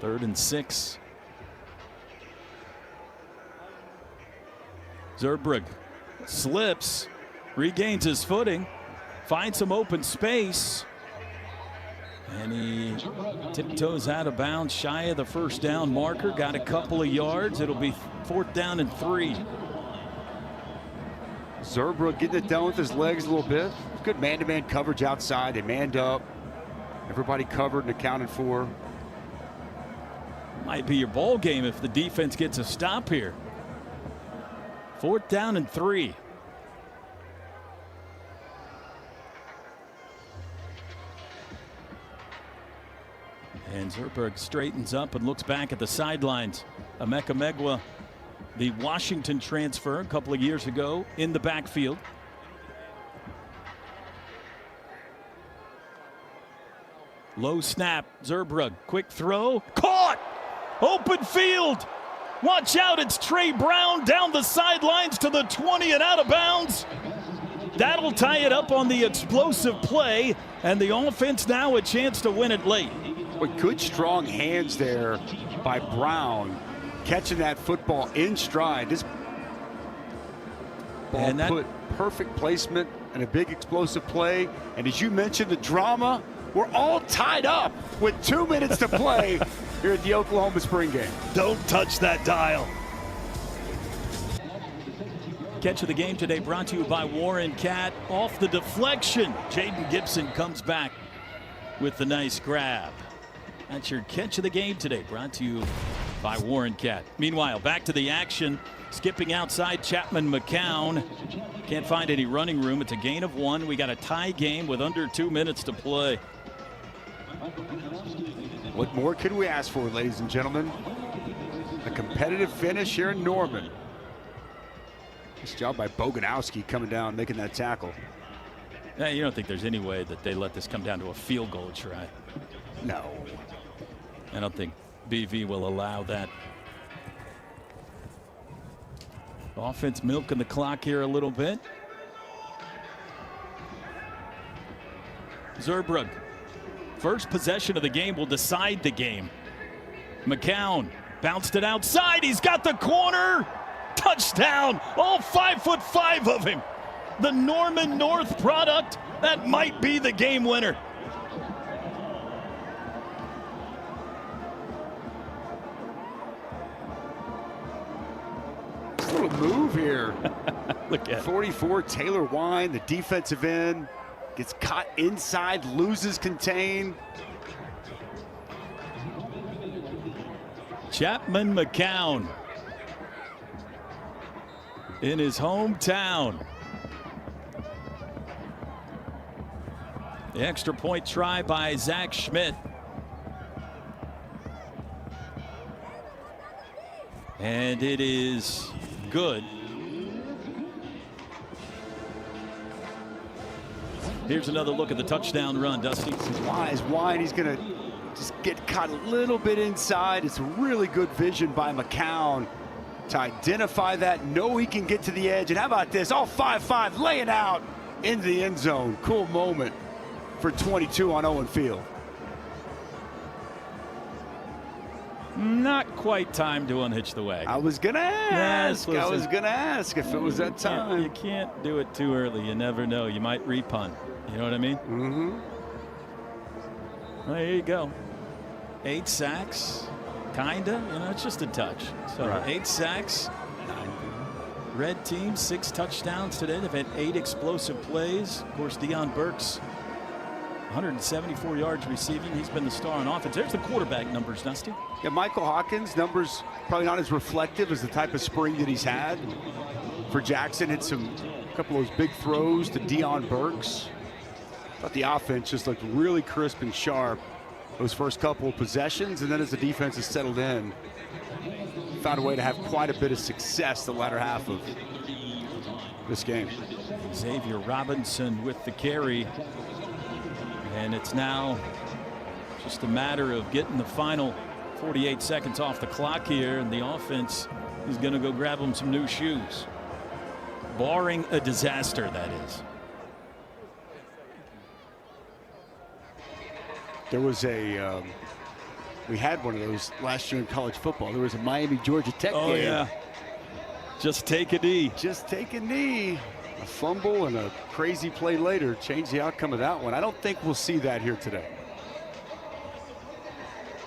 3rd and 6. Zurbrugg slips, regains his footing, finds some open space, and he tiptoes out of bounds shy of the first down marker. Got a couple of yards. It'll be 4th down and 3. Zurbrugg getting it done with his legs a little bit. Good man-to-man coverage outside. They manned up. Everybody covered and accounted for. Might be your ball game if the defense gets a stop here. 4th down and 3. And Zurbrugg straightens up and looks back at the sidelines. Emeka Megwa, the Washington transfer a couple of years ago, in the backfield. Low snap, Zurbrugg, quick throw, caught! Open field! Watch out, it's Trey Brown down the sidelines to the 20 and out of bounds. That'll tie it up on the explosive play, and the offense now a chance to win it late. But good strong hands there by Brown, catching that football in stride. This ball put perfect placement and a big explosive play. And as you mentioned, the drama, we're all tied up with 2 minutes to play here at the Oklahoma spring game. Don't touch that dial. Catch of the game today brought to you by Warren Cat. Off the deflection, Jaden Gibson comes back with the nice grab. That's your catch of the game today, brought to you by Warren Cat. Meanwhile, back to the action. Skipping outside, Chapman McCown. Can't find any running room. It's a gain of 1. We got a tie game with under 2 minutes to play. What more could we ask for, ladies and gentlemen? A competitive finish here in Norman. Nice job by Boganowski coming down, making that tackle. Yeah, you don't think there's any way that they let this come down to a field goal try? No. I don't think BV will allow that. Offense milking the clock here a little bit. Zurbrugg, first possession of the game will decide the game. McCown bounced it outside. He's got the corner. Touchdown. All 5'5" of him. The Norman North product. That might be the game winner. Little move here. Look at 44, Taylor Wine, the defensive end, gets caught inside, loses contain. Chapman McCown in his hometown. The extra point try by Zach Schmidt. And it is good. Here's another look at the touchdown run, Dusty. This is Wine. He's going to just get caught a little bit inside. It's really good vision by McCown to identify that, know he can get to the edge. And how about this? All 5'5", laying out into the end zone. Cool moment for 22 on Owen Field. Not quite time to unhitch the wagon. I was going to ask. I was going to ask if it was that time. You can't do it too early. You never know. You might repunt. You know what I mean? Mm-hmm. Well, there you go. 8 sacks. Kinda, it's just a touch. So Right. 8 sacks. Red team, 6 touchdowns today. They've had 8 explosive plays. Of course, Deion Burks, 174 yards receiving. He's been the star on offense. There's the quarterback numbers, Dusty. Yeah, Michael Hawkins, numbers probably not as reflective as the type of spring that he's had. For Jackson, hit a couple of those big throws to Deion Burks. Thought the offense just looked really crisp and sharp those first couple of possessions, and then as the defense has settled in, found a way to have quite a bit of success the latter half of this game. Xavier Robinson with the carry. And it's now just a matter of getting the final 48 seconds off the clock here, and the offense is going to go grab them some new shoes. Barring a disaster, that is. There was we had one of those last year in college football. There was a Miami-Georgia Tech game. Oh, yeah. Just take a knee. Just take a knee. A fumble and a crazy play later changed the outcome of that one. I don't think we'll see that here today.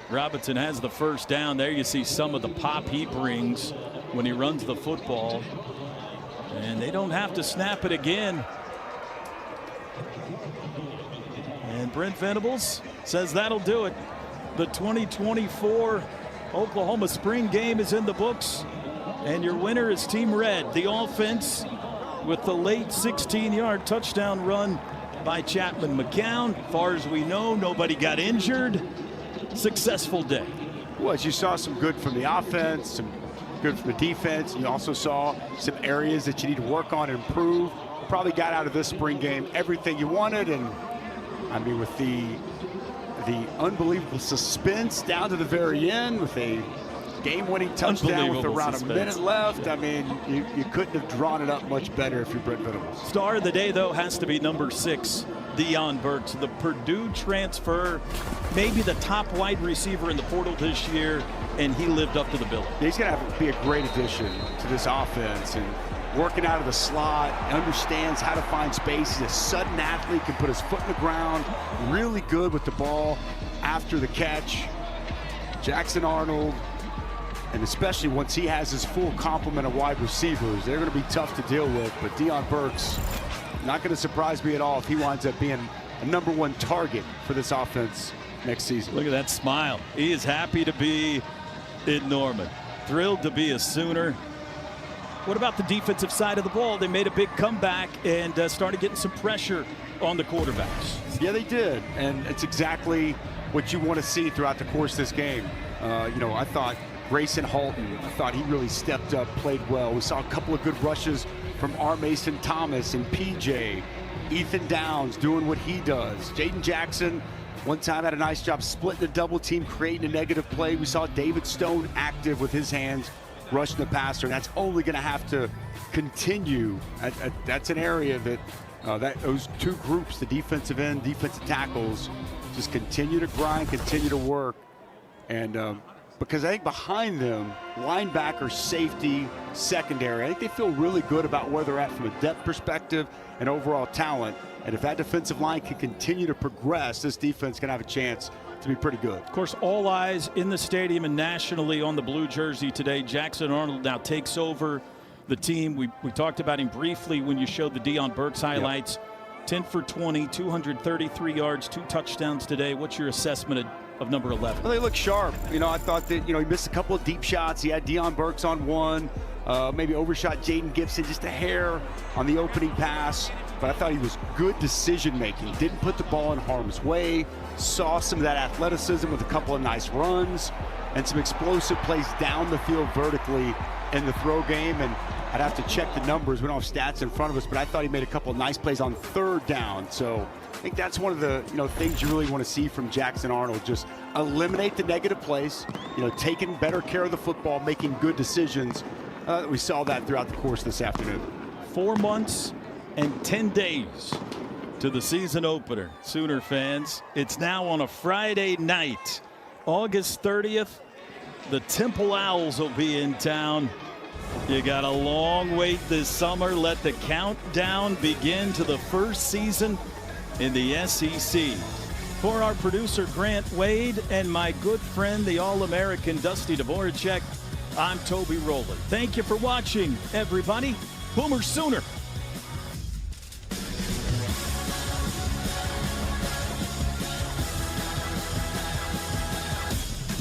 Robinson has the first down. There you see some of the pop he brings when he runs the football. And they don't have to snap it again. And Brent Venables says that'll do it. The 2024 Oklahoma spring game is in the books. And your winner is Team Red. The offense with the late 16-yard touchdown run by Chapman McCown. As far as we know, nobody got injured. Successful day. Well, as you saw some good from the offense, some good from the defense. You also saw some areas that you need to work on and improve. Probably got out of this spring game everything you wanted. And I mean, with the unbelievable suspense down to the very end with a game-winning touchdown with around a minute left. I mean, you couldn't have drawn it up much better if you're Brent Venables. Star of the day, though, has to be number 6, Deion Burks, the Purdue transfer, maybe the top wide receiver in the portal this year, and he lived up to the billing. He's going to be a great addition to this offense, and working out of the slot, understands how to find space. He's a sudden athlete, can put his foot in the ground, really good with the ball after the catch. Jackson Arnold, and especially once he has his full complement of wide receivers, they're going to be tough to deal with. But Deion Burks, not going to surprise me at all if he winds up being a #1 target for this offense next season. Look at that smile. He is happy to be in Norman. Thrilled to be a Sooner. What about the defensive side of the ball? They made a big comeback and started getting some pressure on the quarterbacks. Yeah, they did. And it's exactly what you want to see throughout the course of this game. I thought Grayson Halton, I thought he really stepped up, played well. We saw a couple of good rushes from R. Mason Thomas and PJ. Ethan Downs doing what he does. Jaden Jackson one time had a nice job splitting the double team, creating a negative play. We saw David Stone active with his hands, rushing the passer. That's only going to have to continue. That's an area that those two groups, the defensive end, defensive tackles, just continue to grind, continue to work. And because I think behind them, linebacker, safety, secondary, I think they feel really good about where they're at from a depth perspective and overall talent. And if that defensive line can continue to progress, this defense can have a chance to be pretty good. Of course, all eyes in the stadium and nationally on the blue jersey today. Jackson Arnold now takes over the team. We talked about him briefly when you showed the Deion Burks highlights. Yep. 10 for 20, 233 yards, 2 touchdowns today. What's your assessment of number 11? Well, they look sharp. I thought that, he missed a couple of deep shots. He had Deion Burks on one, maybe overshot Jaden Gibson just a hair on the opening pass. But I thought he was good decision-making. Didn't put the ball in harm's way. Saw some of that athleticism with a couple of nice runs and some explosive plays down the field vertically in the throw game. And I'd have to check the numbers. We don't have stats in front of us, but I thought he made a couple of nice plays on 3rd down. So I think that's one of the things you really want to see from Jackson Arnold. Just eliminate the negative plays, taking better care of the football, making good decisions. We saw that throughout the course this afternoon. 4 months and 10 days to the season opener. Sooner fans, it's now on a Friday night, August 30th. The Temple Owls will be in town. You got a long wait this summer. Let the countdown begin to the first season in the SEC. For our producer, Grant Wade, and my good friend, the All-American Dusty Dvorak, I'm Toby Rowland. Thank you for watching, everybody. Boomer Sooner.